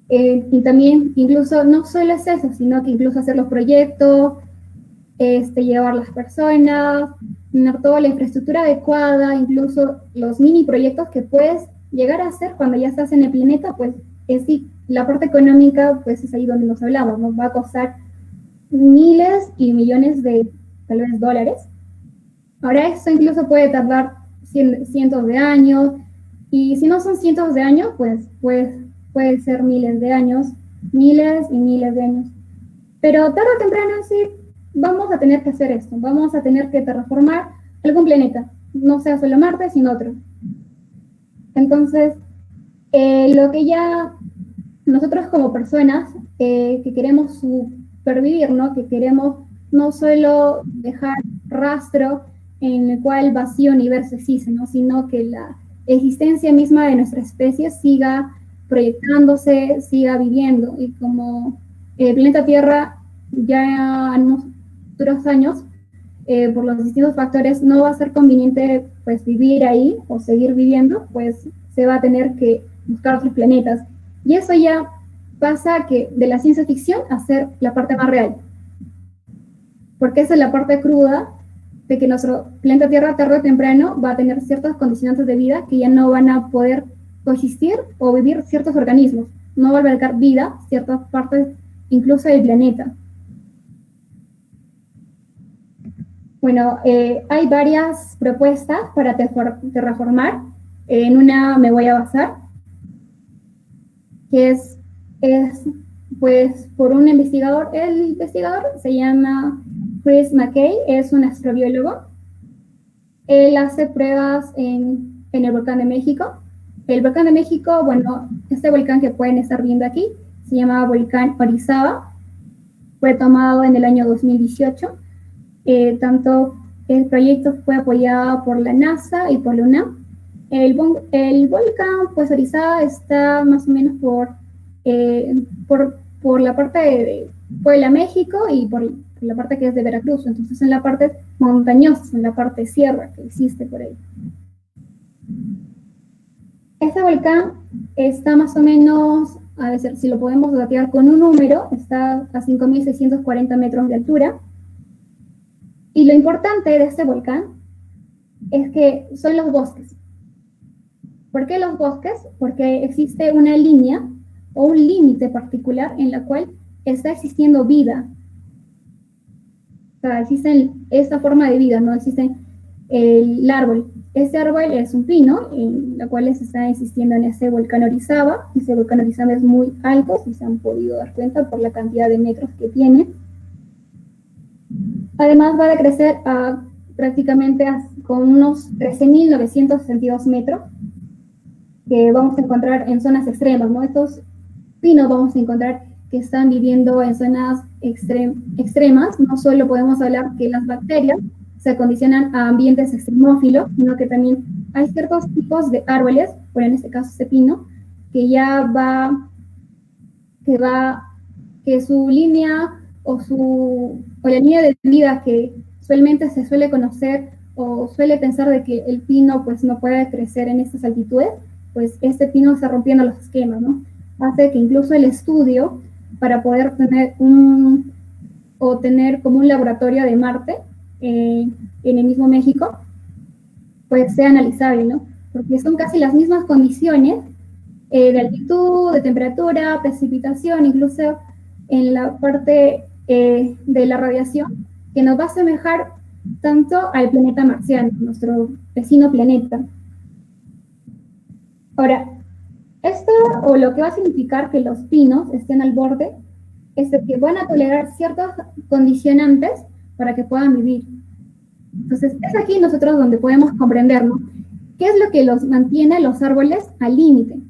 Y también, incluso, no solo es eso, sino que incluso hacer los proyectos, llevar las personas, tener toda la infraestructura adecuada, incluso los mini proyectos que puedes llegar a hacer cuando ya estás en el planeta, pues sí, la parte económica, pues es ahí donde nos hablamos, nos va a costar miles y millones de, tal vez, dólares. Ahora esto incluso puede tardar cientos de años, y si no son cientos de años, pues puede ser miles de años, miles y miles de años. Pero tarde o temprano sí vamos a tener que hacer esto, vamos a tener que terraformar algún planeta, no sea solo Marte, sino otro. Entonces, lo que ya nosotros como personas que queremos supervivir, ¿no? Que queremos no solo dejar rastro en el cual el vacío universo existe, ¿no? Sino que la existencia misma de nuestra especie siga proyectándose, siga viviendo. Y como el planeta Tierra ya en unos futuros años, por los distintos factores, no va a ser conveniente pues vivir ahí o seguir viviendo, pues se va a tener que buscar otros planetas. Y eso ya pasa que de la ciencia ficción a ser la parte más real. Porque esa es la parte cruda de que nuestro planeta Tierra tarde o temprano va a tener ciertas condicionantes de vida que ya no van a poder coexistir o vivir ciertos organismos. No va a albergar vida ciertas partes incluso del planeta. Bueno, hay varias propuestas para terraformar. En una me voy a basar, que es pues por un investigador. El investigador se llama Chris McKay, es un astrobiólogo. Él hace pruebas en el volcán de México. El volcán de México, bueno, este volcán que pueden estar viendo aquí, se llama volcán Orizaba. Fue tomado en el año 2018. Tanto el proyecto fue apoyado por la NASA y por la UNAM. El volcán, pues Orizaba está más o menos por la parte de Puebla, México, y por la parte que es de Veracruz. Entonces en la parte montañosa, en la parte sierra que existe por ahí. Este volcán está más o menos, a ver si lo podemos datear con un número, está a 5.640 metros de altura. Y lo importante de este volcán es que son los bosques. ¿Por qué los bosques? Porque existe una línea o un límite particular en la cual está existiendo vida. O sea, existe esta forma de vida, no existe el árbol. Este árbol es un pino, en la cual se está existiendo en ese volcán Orizaba. Ese volcán Orizaba es muy alto, si se han podido dar cuenta por la cantidad de metros que tiene. Además va a crecer prácticamente con unos 13.962 metros, que vamos a encontrar en zonas extremas, ¿no? Estos pinos vamos a encontrar que están viviendo en zonas extremas. No solo podemos hablar que las bacterias se acondicionan a ambientes extremófilos, sino que también hay ciertos tipos de árboles, bueno, en este caso este pino, que que su línea o la línea de vida que usualmente se suele conocer o suele pensar de que el pino pues no puede crecer en estas altitudes, pues este pino está rompiendo los esquemas, ¿no? Hace que incluso el estudio, para poder tener como un laboratorio de Marte en el mismo México, pues sea analizable, ¿no? Porque son casi las mismas condiciones de altitud, de temperatura, precipitación, incluso en la parte de la radiación, que nos va a asemejar tanto al planeta marciano, nuestro vecino planeta. Ahora, esto o lo que va a significar que los pinos estén al borde es de que van a tolerar ciertos condicionantes para que puedan vivir. Entonces, es aquí nosotros donde podemos comprender, ¿no? ¿Qué es lo que los mantiene los árboles al límite?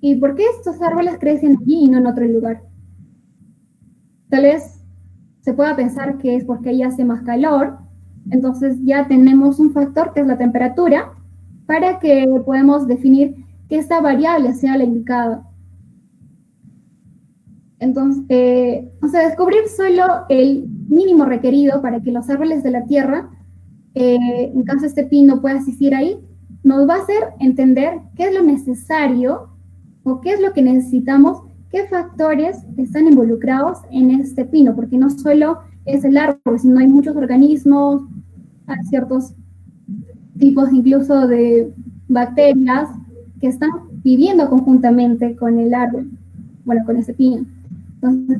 ¿Y por qué estos árboles crecen allí y no en otro lugar? Tal vez se pueda pensar que es porque ahí hace más calor, entonces ya tenemos un factor que es la temperatura, para que podamos definir que esta variable sea la indicada. Entonces, descubrir solo el mínimo requerido para que los árboles de la Tierra, en caso este pino pueda existir ahí, nos va a hacer entender qué es lo necesario o qué es lo que necesitamos, qué factores están involucrados en este pino, porque no solo es el árbol, sino hay muchos organismos, hay ciertos tipos incluso de bacterias que están viviendo conjuntamente con el árbol, bueno, con ese pino. Entonces,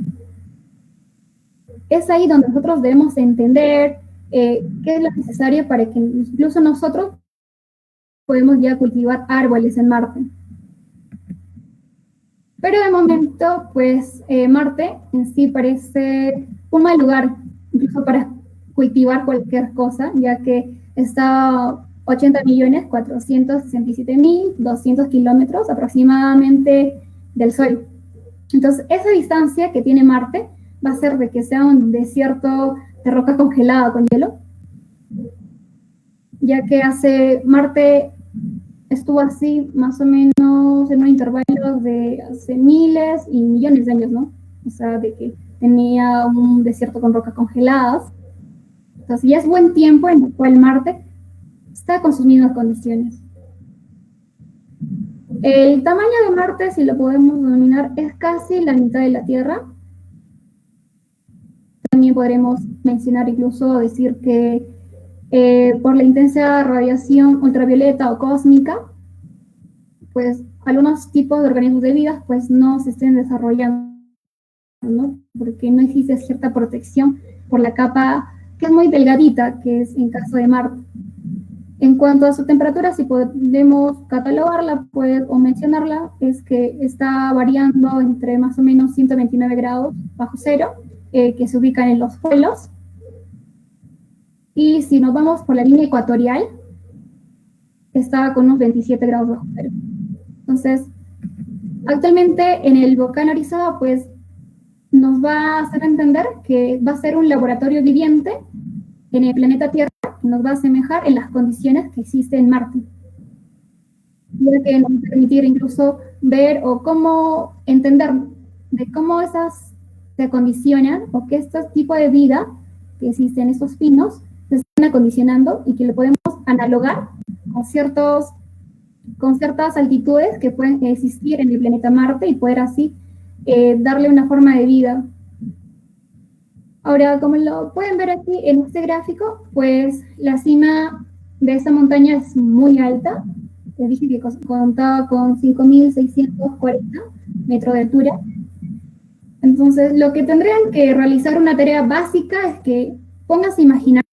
es ahí donde nosotros debemos entender qué es lo necesario para que incluso nosotros podemos ya cultivar árboles en Marte. Pero de momento, pues, Marte en sí parece un mal lugar, incluso para cultivar cualquier cosa, ya que está a 80.467.200 kilómetros aproximadamente del Sol. Entonces, esa distancia que tiene Marte va a ser de que sea un desierto de roca congelada con hielo. ya que Marte estuvo así más o menos en un intervalo de hace miles y millones de años, ¿no? O sea, de que tenía un desierto con rocas congeladas. Entonces ya es buen tiempo en el cual Marte está con sus mismas condiciones. El tamaño de Marte, si lo podemos denominar, es casi la mitad de la Tierra. También podremos mencionar, incluso decir que por la intensa radiación ultravioleta o cósmica, pues algunos tipos de organismos de vida pues no se estén desarrollando, ¿no? Porque no existe cierta protección por la capa que es muy delgadita, que es en caso de Marte. En cuanto a su temperatura, si podemos catalogarla pues, o mencionarla, es que está variando entre más o menos 129 grados bajo cero, que se ubican en los polos. Y si nos vamos por la línea ecuatorial, está con unos 27 grados bajo cero. Entonces, actualmente en el volcán Orizaba, pues nos va a hacer entender que va a ser un laboratorio viviente en el planeta Tierra, que nos va a asemejar en las condiciones que existen en Marte. Ya que nos va a permitir incluso ver o cómo entender de cómo esas se acondicionan o que este tipo de vida que existen en estos pinos se están acondicionando y que lo podemos analogar con ciertas altitudes que pueden existir en el planeta Marte y poder así darle una forma de vida. Ahora, como lo pueden ver aquí en este gráfico, pues la cima de esta montaña es muy alta. Les dije que contaba con 5.640 metros de altura. Entonces, lo que tendrían que realizar una tarea básica es que pónganse a imaginar,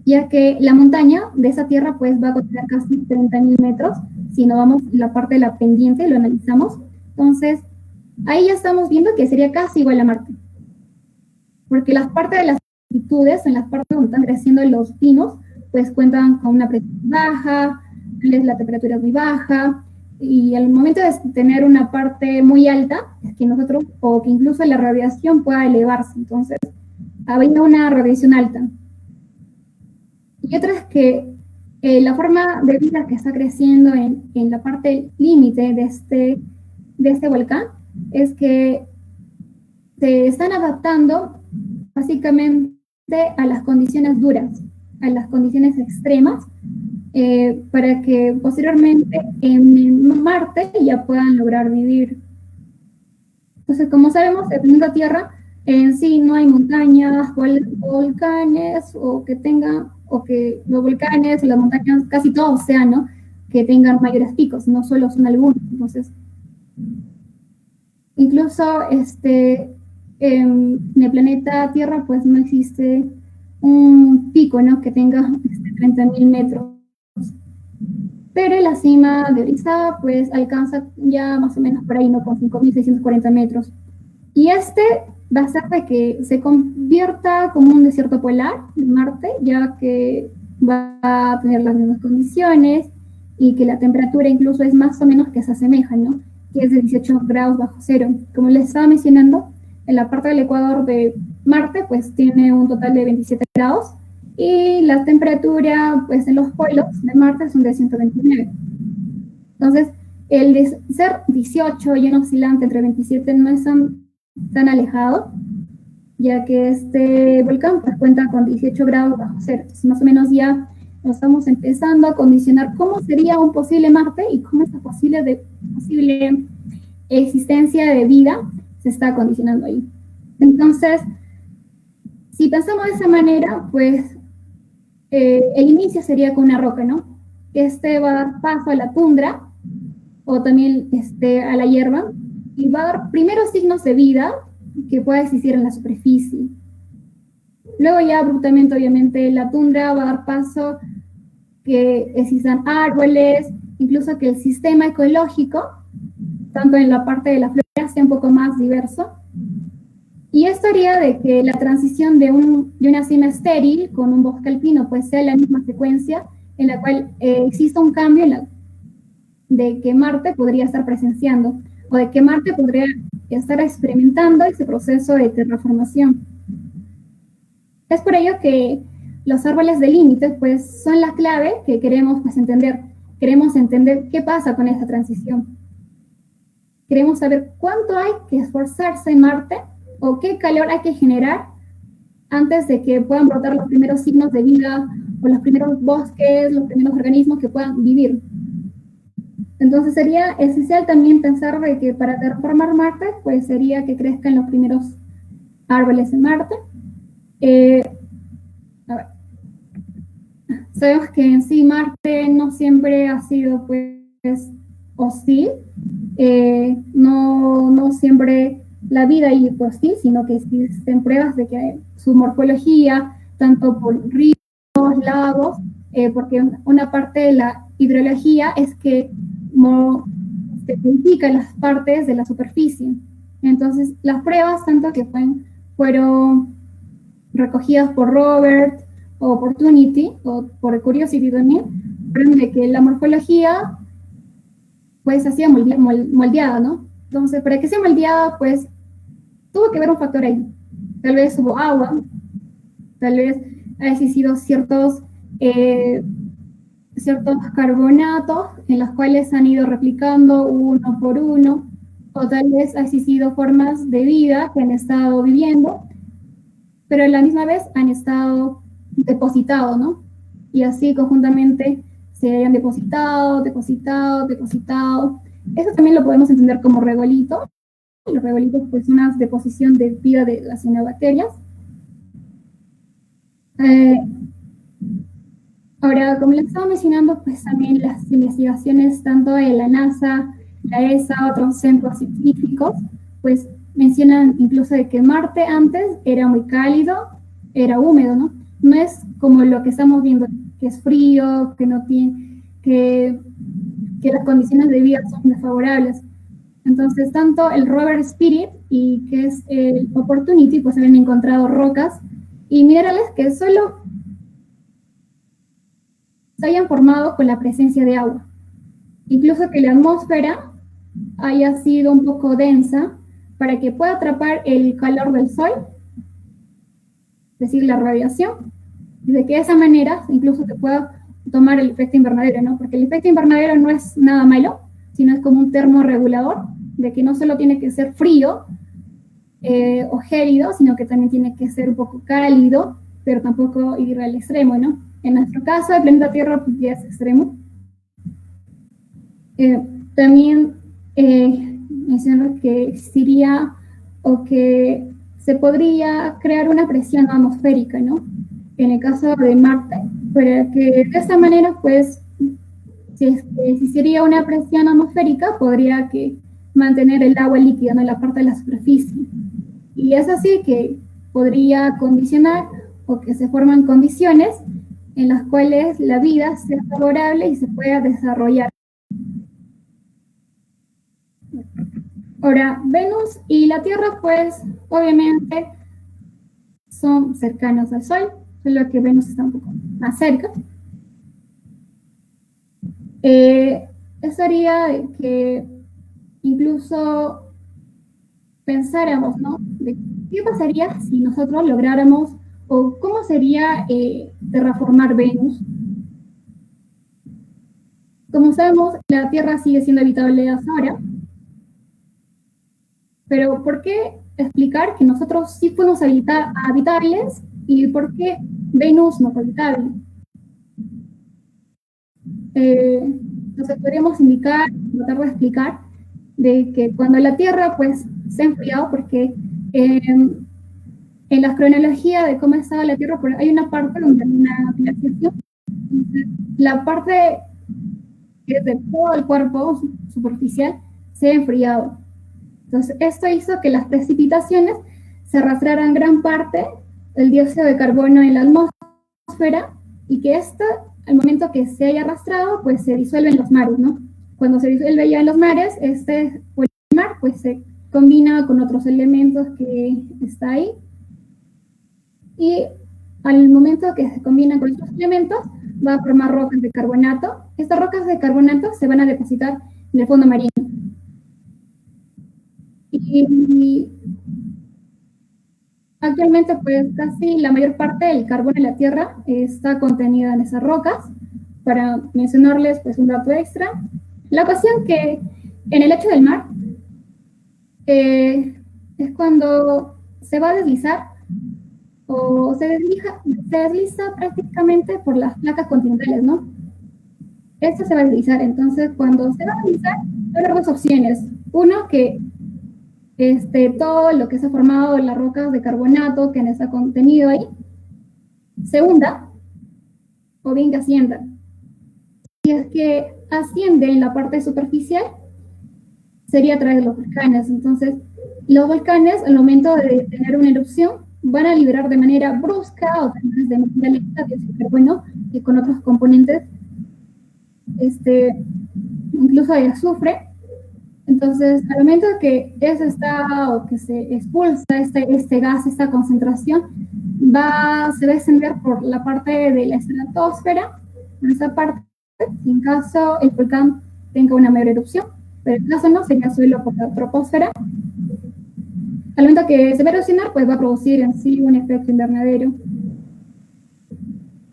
ya que la montaña de esa tierra pues va a contener casi 30.000 metros, si no vamos la parte de la pendiente, lo analizamos. Entonces, ahí ya estamos viendo que sería casi igual a Marte. Porque las partes de las altitudes, en las partes donde están creciendo los pinos, pues cuentan con una presión baja, la temperatura es muy baja, y al momento de tener una parte muy alta, es que nosotros, o que incluso la radiación pueda elevarse, entonces había una radiación alta. Y otra es que la forma de vida que está creciendo en la parte límite de este volcán es que se están adaptando básicamente a las condiciones duras, a las condiciones extremas, para que posteriormente en Marte ya puedan lograr vivir. Entonces, como sabemos, el planeta Tierra en sí no hay montañas, volcanes, o que los volcanes, las montañas, casi todos sean, ¿no?, que tengan mayores picos, no solo son algunos. Entonces, incluso en el planeta Tierra pues no existe un pico, ¿no?, que tenga 30.000 metros. Pero la cima de Orizaba pues alcanza ya más o menos por ahí, ¿no?, con 5.640 metros. Y va a hacer de que se convierta como un desierto polar en Marte, ya que va a tener las mismas condiciones y que la temperatura incluso es más o menos que se asemeja, ¿no?, que es de 18 grados bajo cero. Como les estaba mencionando, en la parte del ecuador de Marte pues tiene un total de 27 grados y la temperatura pues en los polos de Marte son de 129. Entonces, el de ser 18 y un oscilante entre 27 no es tan alejado, ya que este volcán pues cuenta con 18 grados bajo cero. Entonces, más o menos ya nos estamos empezando a condicionar cómo sería un posible Marte y cómo esa posible existencia de vida se está condicionando ahí. Entonces, si pensamos de esa manera, pues el inicio sería con una roca, ¿no? Va a dar paso a la tundra o también a la hierba y va a dar primeros signos de vida que pueda existir en la superficie. Luego ya abruptamente, obviamente, la tundra va a dar paso que existan árboles, incluso que el sistema ecológico, tanto en la parte de la flora, sea un poco más diverso. Y esto haría de que la transición de una cima estéril con un bosque alpino pues sea la misma secuencia en la cual exista un cambio de que Marte podría estar presenciando o de que Marte podría estar experimentando ese proceso de terraformación. Es por ello que los árboles de límite pues son la clave que queremos pues entender. Queremos entender qué pasa con esa transición. Queremos saber cuánto hay que esforzarse en Marte o qué calor hay que generar antes de que puedan brotar los primeros signos de vida o los primeros bosques, los primeros organismos que puedan vivir. Entonces sería esencial también pensar de que para terraformar Marte, pues sería que crezcan los primeros árboles en Marte. A ver. Sabemos que en sí Marte no siempre ha sido pues hostil, no siempre la vida ahí fue hostil, sino que existen pruebas de que su morfología, tanto por ríos, lagos, porque una parte de la hidrología es que se modifican las partes de la superficie. Entonces, las pruebas, tanto que fueron recogidas por Robert o Opportunity, o por Curiosity también, fueron de que la morfología pues hacía moldeada, ¿no? Entonces, para que sea moldeada, pues tuvo que haber un factor ahí. Tal vez hubo agua, tal vez ha existido ciertos carbonatos en los cuales han ido replicando uno por uno, o tal vez ha existido formas de vida que han estado viviendo, pero a la misma vez han estado depositados, ¿no? Y así conjuntamente se hayan depositado. Eso también lo podemos entender como regolito. Los regolitos, pues, una deposición de vida de las cianobacterias. Ahora, como les estaba mencionando, pues también las investigaciones tanto de la NASA, la ESA, otros centros científicos, pues mencionan incluso de que Marte antes era muy cálido, era húmedo, ¿no? No es como lo que estamos viendo, que es frío, que no tiene, que las condiciones de vida son desfavorables. Entonces, tanto el Rover Spirit y que es el Opportunity, pues habían encontrado rocas y minerales que solo se hayan formado con la presencia de agua. Incluso que la atmósfera haya sido un poco densa para que pueda atrapar el calor del sol, es decir, la radiación, y de que de esa manera incluso se pueda tomar el efecto invernadero, ¿no? Porque el efecto invernadero no es nada malo, sino es como un termorregulador, de que no solo tiene que ser frío o gélido, sino que también tiene que ser un poco cálido, pero tampoco ir al extremo, ¿no? En nuestro caso, el planeta Tierra pues, ya es extremo. También menciono que existiría o que se podría crear una presión atmosférica, ¿no? En el caso de Marte, para que de esta manera, pues, si existiría una presión atmosférica, podría que mantener el agua líquida, ¿no? En la parte de la superficie. Y es así que podría condicionar o que se forman condiciones en las cuales la vida sea favorable y se pueda desarrollar. Ahora, Venus y la Tierra, pues, obviamente son cercanos al Sol, solo que Venus está un poco más cerca. Eso haría que incluso pensáramos, ¿no? De qué pasaría si nosotros lográramos, o cómo sería terraformar Venus. Como sabemos, la Tierra sigue siendo habitable hasta ahora, pero ¿por qué explicar que nosotros sí fuimos habitables y por qué Venus no fue habitable? Entonces podríamos tratar de explicar de que cuando la Tierra pues se ha enfriado, porque en la cronología de cómo estaba la Tierra, hay una parte donde hay una glaciación. La parte que es de todo el cuerpo superficial se ha enfriado. Entonces, esto hizo que las precipitaciones se arrastraran gran parte del dióxido de carbono en la atmósfera y que esto, al momento que se haya arrastrado, pues se disuelve en los mares, ¿no? Cuando se disuelve ya en los mares, el mar pues se combina con otros elementos que está ahí y al momento que se combinan con estos elementos va a formar rocas de carbonato. Estas rocas de carbonato se van a depositar en el fondo marino. Y Actualmente, pues casi la mayor parte del carbono de la Tierra está contenida en esas rocas. Para mencionarles pues un dato extra, la cuestión que en el lecho del mar es cuando se va a deslizar o se desliza prácticamente por las placas continentales, ¿no? Esto se va a deslizar. Entonces, cuando se va a deslizar, hay dos opciones. Uno, que todo lo que se ha formado en las rocas de carbonato que está contenido ahí se hunda, o bien que ascienda. Si es que asciende en la parte superficial, sería a través de los volcanes. Entonces, los volcanes, al momento de tener una erupción, van a liberar de manera brusca o tal vez de manera lenta dióxido de carbono y con otros componentes, incluso de azufre. Entonces, al momento de que eso está, o que se expulsa este gas, esta concentración, se va a extender por la parte de la estratosfera, en esa parte, en caso el volcán tenga una mayor erupción, pero en caso no, sería solo por la troposfera. Al momento que se va a erupcionar, pues va a producir en sí un efecto invernadero.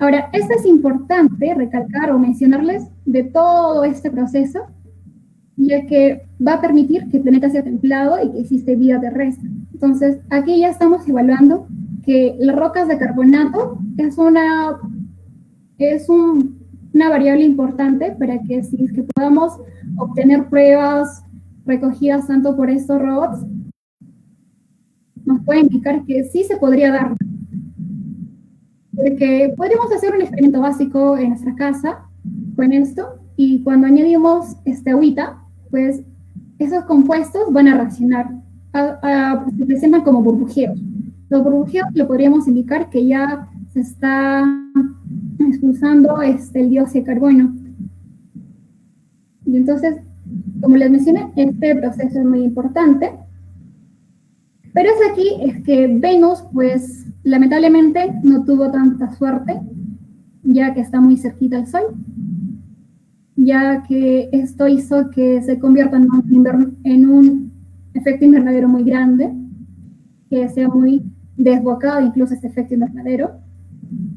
Ahora, esto es importante recalcar o mencionarles de todo este proceso, ya que va a permitir que el planeta sea templado y que existe vida terrestre. Entonces, aquí ya estamos evaluando que las rocas de carbonato es una variable importante para que si es que podamos obtener pruebas recogidas tanto por estos robots, nos puede indicar que sí se podría dar. Porque podríamos hacer un experimento básico en nuestra casa con esto, y cuando añadimos agüita, pues esos compuestos van a reaccionar, se presentan como burbujeos. Los burbujeos lo podríamos indicar que ya se está expulsando el dióxido de carbono. Y entonces, como les mencioné, este proceso es muy importante. Pero es aquí que Venus, pues lamentablemente no tuvo tanta suerte, ya que está muy cerquita al Sol, ya que esto hizo que se convierta en un efecto invernadero muy grande, que sea muy desbocado incluso este efecto invernadero,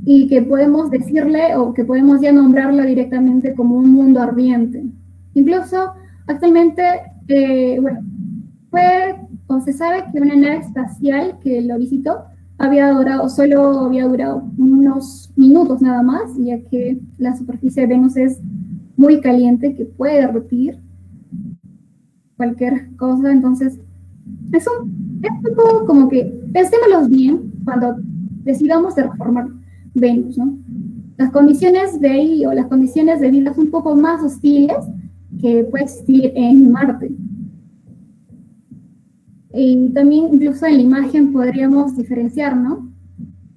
y que podemos decirle, o que podemos ya nombrarlo directamente como un mundo ardiente. Incluso actualmente, se sabe que una nave espacial que lo visitó solo había durado unos minutos nada más, ya que la superficie de Venus es muy caliente, que puede derretir cualquier cosa. Entonces, es un poco como que pensémoslo bien cuando decidamos de reformar Venus, ¿no? Las condiciones de ahí, o las condiciones de vida, son un poco más hostiles que puede existir en Marte. Y también incluso en la imagen podríamos diferenciar, ¿no?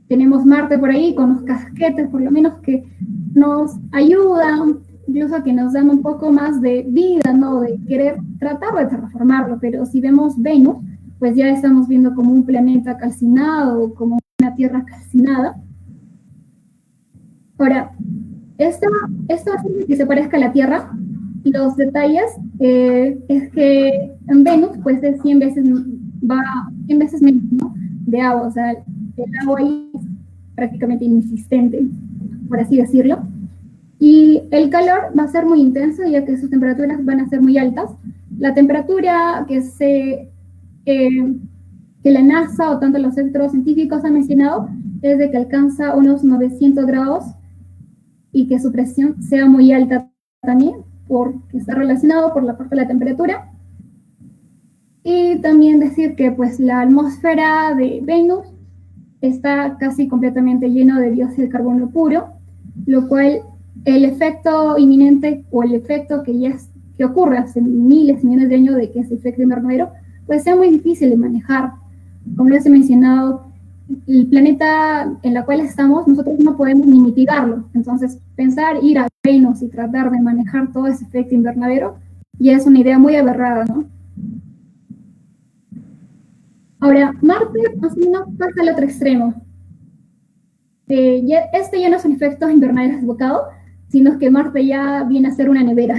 Tenemos Marte por ahí con los casquetes, por lo menos, que nos ayudan, incluso que nos dan un poco más de vida, ¿no? De querer tratar de reformarlo. Pero si vemos Venus, pues ya estamos viendo como un planeta calcinado, como una Tierra calcinada. Ahora, esto hace que se parezca a la Tierra. Los detalles es que en Venus pues es 100 veces menos, ¿no?, de agua. O sea, el agua ahí es prácticamente inexistente, por así decirlo. Y el calor va a ser muy intenso, ya que sus temperaturas van a ser muy altas. La temperatura que la NASA o tanto los centros científicos han mencionado es de que alcanza unos 900 grados y que su presión sea muy alta también, porque está relacionado por la parte de la temperatura. Y también decir que pues la atmósfera de Venus está casi completamente lleno de dióxido de carbono puro, lo cual el efecto inminente, o el efecto que ocurre hace miles y millones de años, de que es el efecto invernadero, pues sea muy difícil de manejar. Como les he mencionado, el planeta en el cual estamos, nosotros no podemos ni mitigarlo. Entonces, pensar ir a Venus y tratar de manejar todo ese efecto invernadero ya es una idea muy aberrada, ¿no? Ahora, Marte más o menos pasa al otro extremo. Ya no es un efecto invernadero desbocado, sino que Marte ya viene a ser una nevera.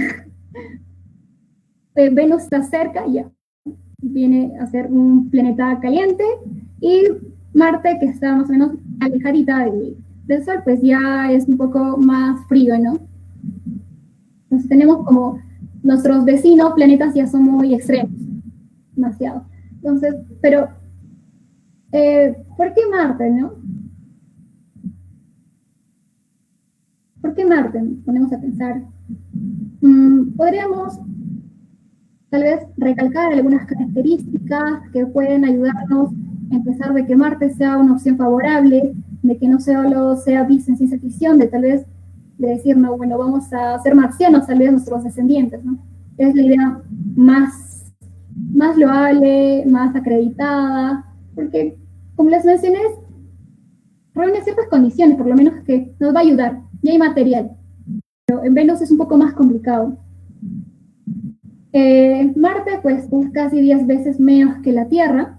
Venus está cerca, ya viene a ser un planeta caliente, y Marte, que está más o menos alejadita del Sol, pues ya es un poco más frío, ¿no? Entonces tenemos como nuestros vecinos planetas ya son muy extremos, demasiado. Entonces, pero, ¿por qué Marte, no? ¿Por qué Marte? Nos ponemos a pensar. Podríamos tal vez recalcar algunas características que pueden ayudarnos a empezar de que Marte sea una opción favorable, de que no solo sea vista en ciencia ficción, de tal vez de decir, no, bueno, vamos a ser marcianos, tal vez nuestros descendientes, ¿no? Es la idea más loable, más acreditada, porque, como les mencioné, reúne ciertas condiciones, por lo menos que nos va a ayudar, y hay material. Pero en Venus es un poco más complicado. Marte, pues, es casi 10 veces menos que la Tierra,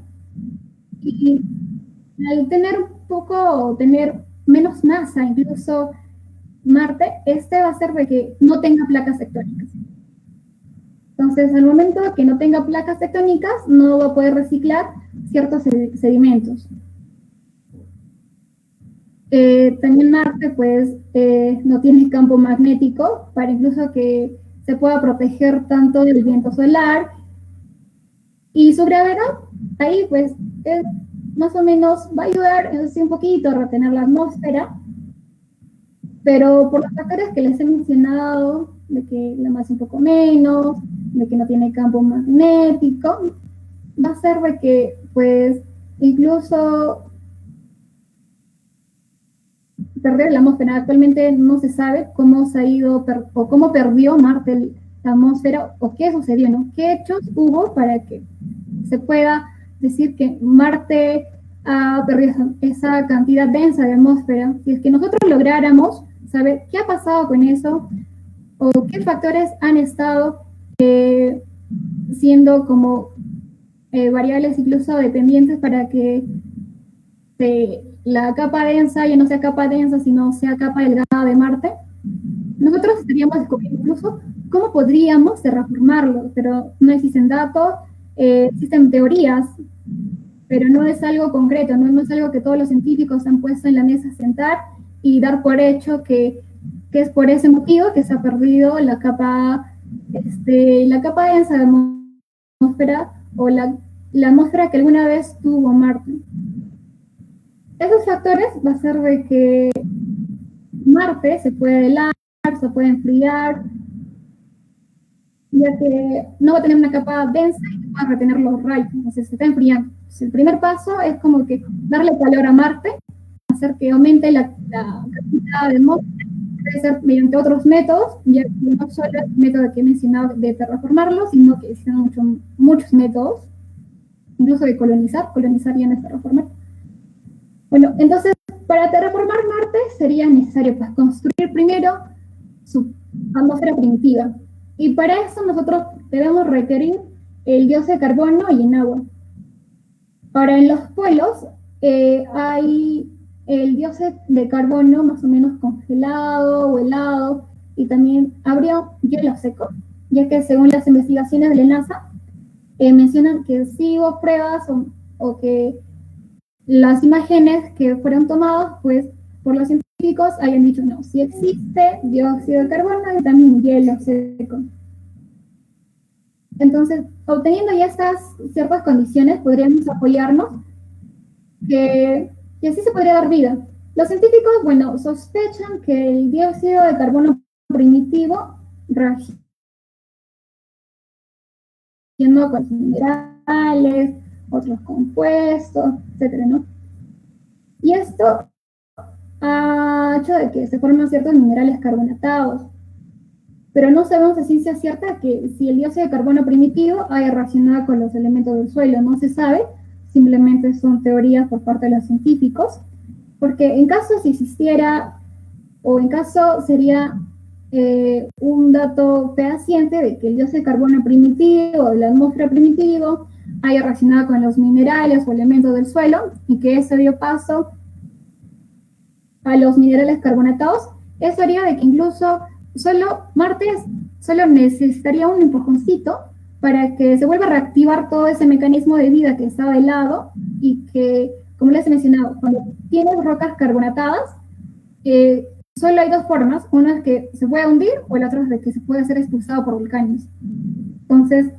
y al tener tener menos masa, incluso Marte, va a hacer de que no tenga placas tectónicas. Entonces, al momento que no tenga placas tectónicas, no va a poder reciclar ciertos sedimentos. También Marte, pues, no tiene campo magnético para incluso que se pueda proteger tanto del viento solar. Y su gravedad, ahí, pues, más o menos va a ayudar un poquito a retener la atmósfera, pero por los factores que les he mencionado, de que la masa es un poco menos, de que no tiene campo magnético, va a ser de que, pues, incluso perder la atmósfera. Actualmente no se sabe cómo se ha ido o cómo perdió Marte la atmósfera o qué sucedió, ¿no? ¿Qué hechos hubo para que se pueda decir que Marte ha perdido esa cantidad densa de atmósfera? Si es que nosotros lográramos saber qué ha pasado con eso o qué factores han estado siendo como variables incluso dependientes para que la capa densa ya no sea capa densa, sino sea capa delgada de Marte, nosotros estaríamos descubriendo incluso cómo podríamos terraformarlo, pero no existen datos, existen teorías, pero no es algo concreto, no es algo que todos los científicos han puesto en la mesa a sentar y dar por hecho que es por ese motivo que se ha perdido la capa densa de la atmósfera o la atmósfera que alguna vez tuvo Marte. Esos factores va a ser de que Marte se puede helar, se puede enfriar, ya que no va a tener una capa densa y va a retener los rayos, entonces se está enfriando. Entonces, el primer paso es como que darle calor a Marte, hacer que aumente la cantidad de atmósfera, puede ser mediante otros métodos, ya que no solo el método que he mencionado de terraformarlo, sino que existen muchos métodos, incluso de colonizar ya no es terraformar. Bueno, entonces, para terraformar Marte sería necesario pues, construir primero su atmósfera primitiva. Y para eso nosotros debemos requerir el dióxido de carbono y el agua. Ahora, en los polos hay el dióxido de carbono más o menos congelado o helado, y también habría hielo seco, ya que según las investigaciones de la NASA, mencionan que sí hubo pruebas o que las imágenes que fueron tomadas, pues, por los científicos hayan dicho, no, sí existe dióxido de carbono y también hielo seco. Entonces, obteniendo ya estas ciertas condiciones, podríamos apoyarnos que así se podría dar vida. Los científicos, bueno, sospechan que el dióxido de carbono primitivo reacciona con minerales, otros compuestos, etcétera, ¿no? Y esto ha hecho de que se formen ciertos minerales carbonatados, pero no sabemos a ciencia cierta que si el dióxido de carbono primitivo haya reaccionado con los elementos del suelo, no se sabe, simplemente son teorías por parte de los científicos, porque en caso si existiera, o en caso sería un dato fehaciente de que el dióxido de carbono primitivo, la atmósfera primitivo, haya reaccionado con los minerales o elementos del suelo y que eso dio paso a los minerales carbonatados, eso haría de que incluso Marte solo necesitaría un empujoncito para que se vuelva a reactivar todo ese mecanismo de vida que está de lado y que como les he mencionado, cuando tienes rocas carbonatadas, solo hay dos formas. Una es que se puede hundir o la otra es de que se puede ser expulsado por volcanes. Entonces,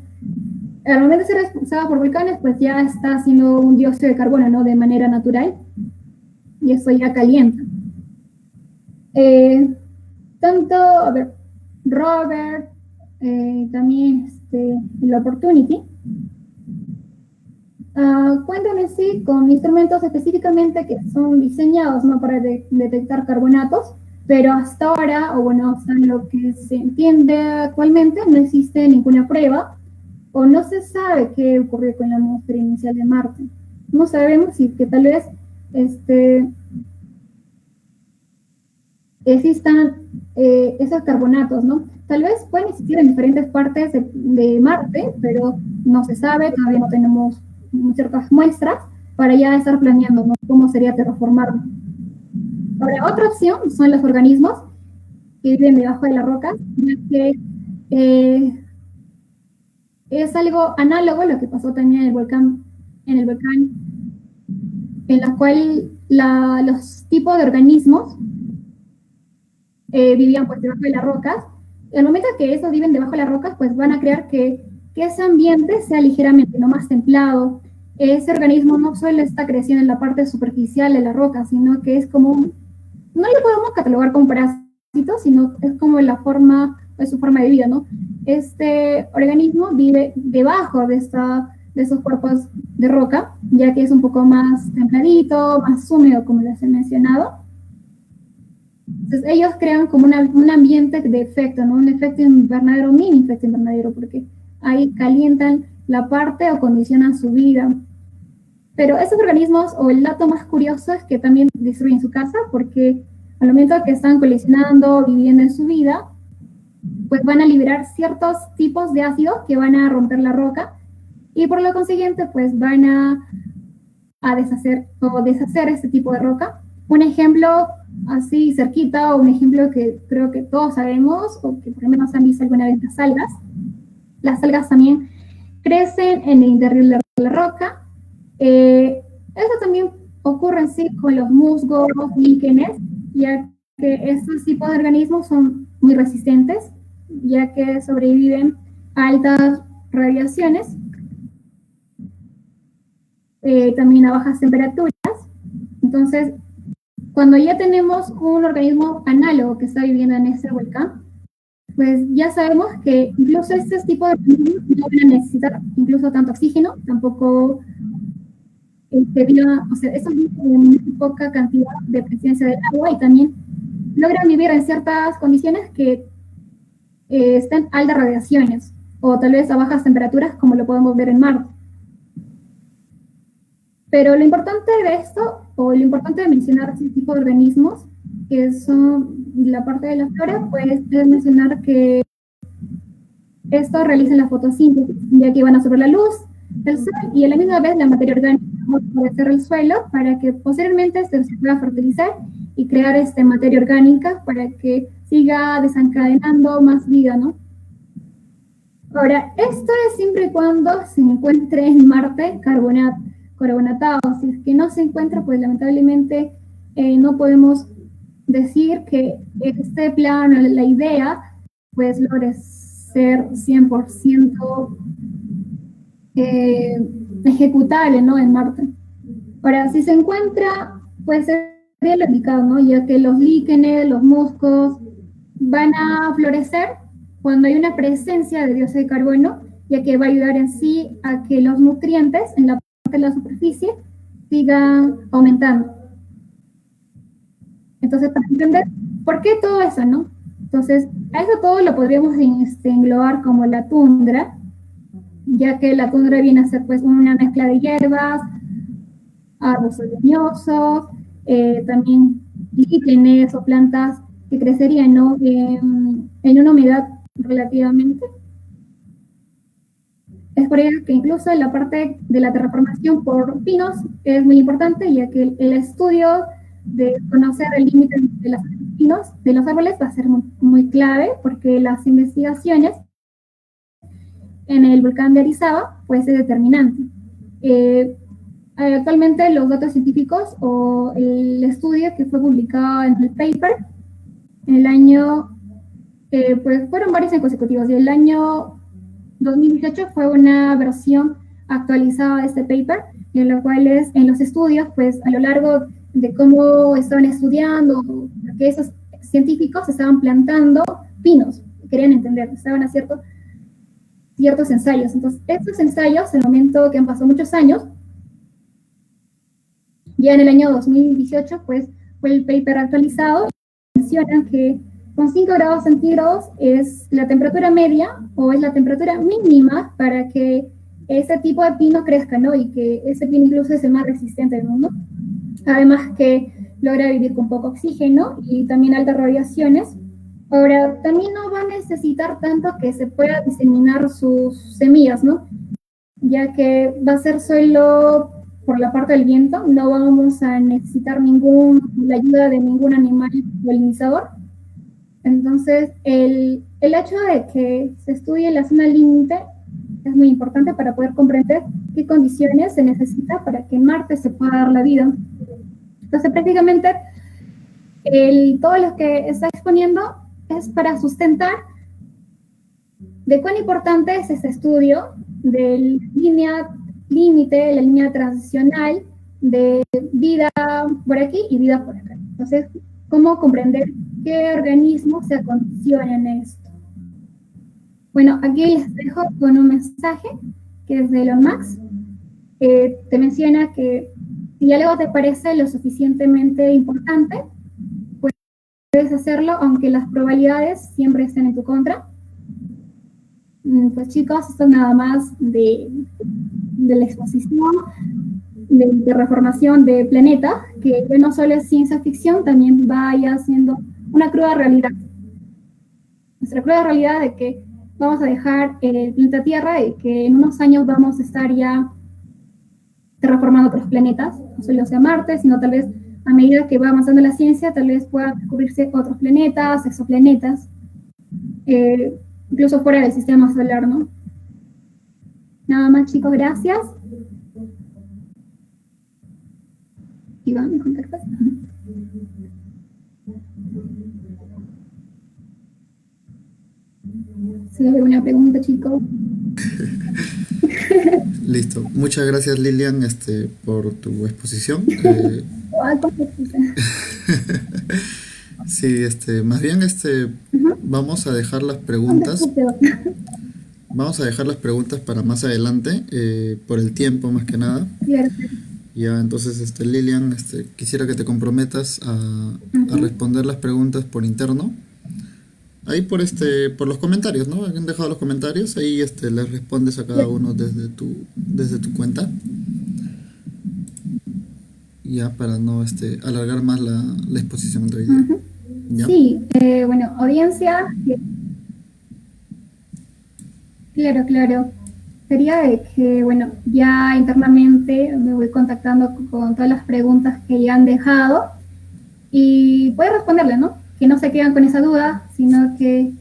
al momento de ser expulsado por volcanes, pues ya está haciendo un dióxido de carbono, ¿no? De manera natural, y eso ya calienta. Tanto, a ver, Robert, también el Opportunity, cuentan en sí con instrumentos específicamente que son diseñados, ¿no? Para detectar carbonatos, pero hasta ahora, o bueno, hasta lo que se entiende actualmente, no existe ninguna prueba o no se sabe qué ocurrió con la atmósfera inicial de Marte. No sabemos si que tal vez existan esos carbonatos, ¿no? Tal vez pueden existir en diferentes partes de Marte, pero no se sabe, todavía no tenemos ciertas muestras para ya estar planeando, ¿no? Cómo sería terraformarlo. Ahora, otra opción son los organismos que viven debajo de la roca, ya que es algo análogo a lo que pasó también en el volcán, en la cual los tipos de organismos vivían pues debajo de las rocas. Y al momento que esos viven debajo de las rocas, pues van a crear que ese ambiente sea ligeramente no más templado. Ese organismo no solo está creciendo en la parte superficial de la roca, sino que es como no lo podemos catalogar como parásito, sino es como su forma de vida, ¿no? Este organismo vive debajo de esos cuerpos de roca, ya que es un poco más templadito, más húmedo, como les he mencionado. Entonces ellos crean como un ambiente de efecto, ¿no? Un efecto invernadero, mini efecto invernadero, porque ahí calientan la parte o condicionan su vida. Pero esos organismos, o el dato más curioso, es que también destruyen su casa, porque al momento que están colisionando, viviendo en su vida, pues van a liberar ciertos tipos de ácidos que van a romper la roca, y por lo consiguiente, pues van a deshacer este tipo de roca. Un ejemplo así cerquita, o un ejemplo que creo que todos sabemos, o que por lo menos han visto alguna vez, las algas. Las algas también crecen en el interior de la roca. Eso también ocurre en sí con los musgos, líquenes, ya que estos tipos de organismos son muy resistentes, ya que sobreviven a altas radiaciones, también a bajas temperaturas. Entonces, cuando ya tenemos un organismo análogo que está viviendo en ese volcán, pues ya sabemos que incluso este tipo de organismos no van a necesitar incluso tanto oxígeno, tampoco estos tienen muy poca cantidad de presencia del agua, y también logran vivir en ciertas condiciones que están altas radiaciones, o tal vez a bajas temperaturas, como lo podemos ver en Marte. Pero lo importante de esto, o lo importante de mencionar este tipo de organismos, que son la parte de la flora, pues es mencionar que estos realizan la fotosíntesis, ya que van a absorber la luz del sol y a la misma vez la materia orgánica va a favorecer el suelo para que posteriormente se pueda fertilizar y crear materia orgánica para que siga desencadenando más vida, ¿no? Ahora, esto es siempre y cuando se encuentre en Marte carbonatado. Si es que no se encuentra, pues lamentablemente no podemos decir que este plan, la idea, pues logre ser 100% ejecutable, ¿no? En Marte. Ahora, si se encuentra, pues sería lo indicado, ¿no? Ya que los líquenes, los musgos van a florecer cuando hay una presencia de dióxido de carbono, ya que va a ayudar en sí a que los nutrientes en la parte de la superficie sigan aumentando. Entonces, para entender por qué todo eso, ¿no? Entonces, a eso todo lo podríamos englobar como la tundra, ya que la tundra viene a ser pues una mezcla de hierbas, árboles leñosos, también líquenes o plantas que crecerían, ¿no? En una humedad relativamente. Es por ello que incluso la parte de la terraformación por pinos es muy importante, ya que el estudio de conocer el límite de los pinos, de los árboles, va a ser muy, muy clave, porque las investigaciones en el volcán de Arizaba pues es determinante. Actualmente los datos científicos o el estudio que fue publicado en el paper en el año, pues fueron varios años consecutivos, y el año 2018 fue una versión actualizada de este paper, en lo cual es en los estudios, pues a lo largo de cómo estaban estudiando, que esos científicos estaban plantando pinos, querían entender, estaban haciendo ciertos ensayos. Entonces, estos ensayos, en el momento que han pasado muchos años, ya en el año 2018, pues fue el paper actualizado y mencionan que con 5 grados centígrados es la temperatura media o es la temperatura mínima para que ese tipo de pino crezca, ¿no? Y que ese pino incluso es el más resistente del mundo. Además que logra vivir con poco oxígeno y también altas radiaciones. Ahora, también no va a necesitar tanto que se pueda diseminar sus semillas, ¿no? Ya que va a ser solo por la parte del viento, no vamos a necesitar la ayuda de ningún animal polinizador. Entonces, el hecho de que se estudie la zona límite es muy importante para poder comprender qué condiciones se necesita para que en Marte se pueda dar la vida. Entonces, prácticamente, todo lo que está exponiendo es para sustentar de cuán importante es este estudio de línea límite, la línea transicional de vida por aquí y vida por acá. Entonces, ¿cómo comprender qué organismos se acondicionan a esto? Bueno, aquí les dejo con un mensaje que es de Elon Musk. Te menciona que si algo te parece lo suficientemente importante, pues puedes hacerlo aunque las probabilidades siempre estén en tu contra. Pues chicos, esto es nada más de la exposición, de terraformación de planeta, que ya no solo es ciencia ficción, también vaya siendo una cruda realidad. Nuestra cruda realidad de que vamos a dejar el planeta Tierra y que en unos años vamos a estar ya terraformando otros planetas, no solo sea Marte, sino tal vez a medida que va avanzando la ciencia, tal vez puedan descubrirse otros planetas, exoplanetas, incluso fuera del sistema solar, ¿no? Nada más, chicos, gracias. Iván, ¿me contactas? Si hay alguna pregunta, chicos. Listo. Muchas gracias, Lilian, por tu exposición. Sí, más bien, vamos a dejar las preguntas. Vamos a dejar las preguntas para más adelante, por el tiempo más que nada. Ya, entonces, Lilian, quisiera que te comprometas a responder las preguntas por interno. Ahí por los comentarios, ¿no? Han dejado los comentarios, ahí les respondes a cada uno desde tu cuenta. Ya, para no alargar más la exposición de hoy día. ¿Ya? Sí, bueno, audiencia. Claro. Sería de que, bueno, ya internamente me voy contactando con todas las preguntas que ya han dejado y puedo responderle, ¿no? Que no se quedan con esa duda, sino que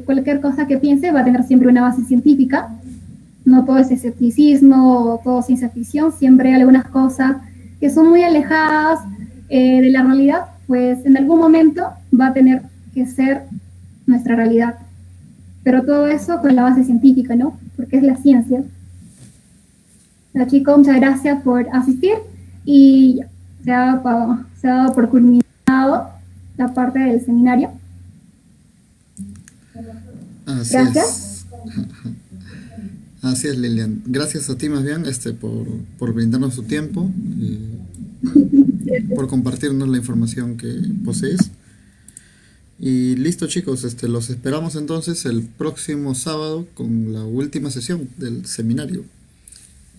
cualquier cosa que piense va a tener siempre una base científica. No todo es escepticismo o todo ciencia ficción, siempre hay algunas cosas que son muy alejadas de la realidad, pues en algún momento va a tener que ser nuestra realidad. Pero todo eso con la base científica, ¿no? Porque es la ciencia. Bueno, chicos, muchas gracias por asistir y se ha dado por culminado la parte del seminario. Así Gracias. Así es, Lilian. Gracias a ti más bien por brindarnos tu tiempo y por compartirnos la información que posees. Y listo, chicos, los esperamos entonces el próximo sábado con la última sesión del seminario.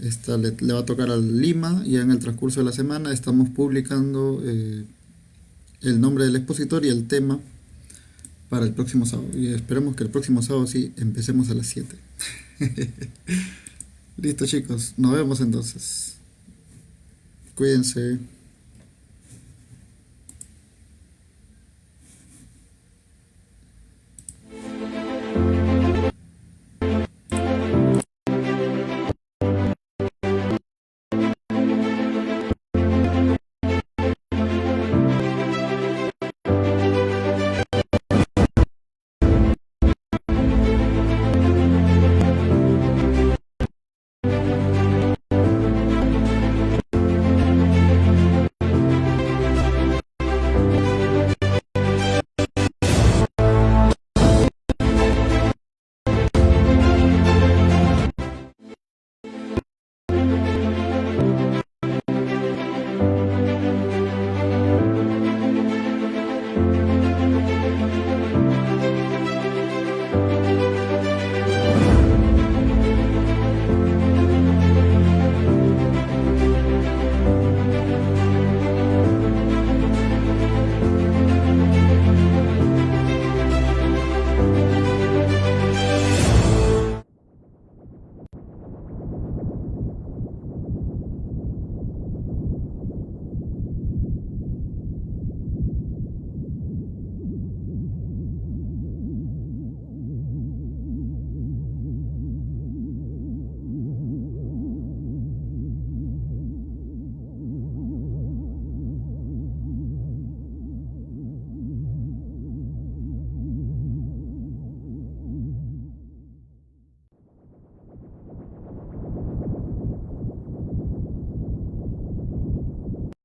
Esta le va a tocar a Lima, y en el transcurso de la semana estamos publicando el nombre del expositor y el tema para el próximo sábado. Y esperemos que el próximo sábado sí empecemos a las 7. Listo, chicos, nos vemos entonces. Cuídense.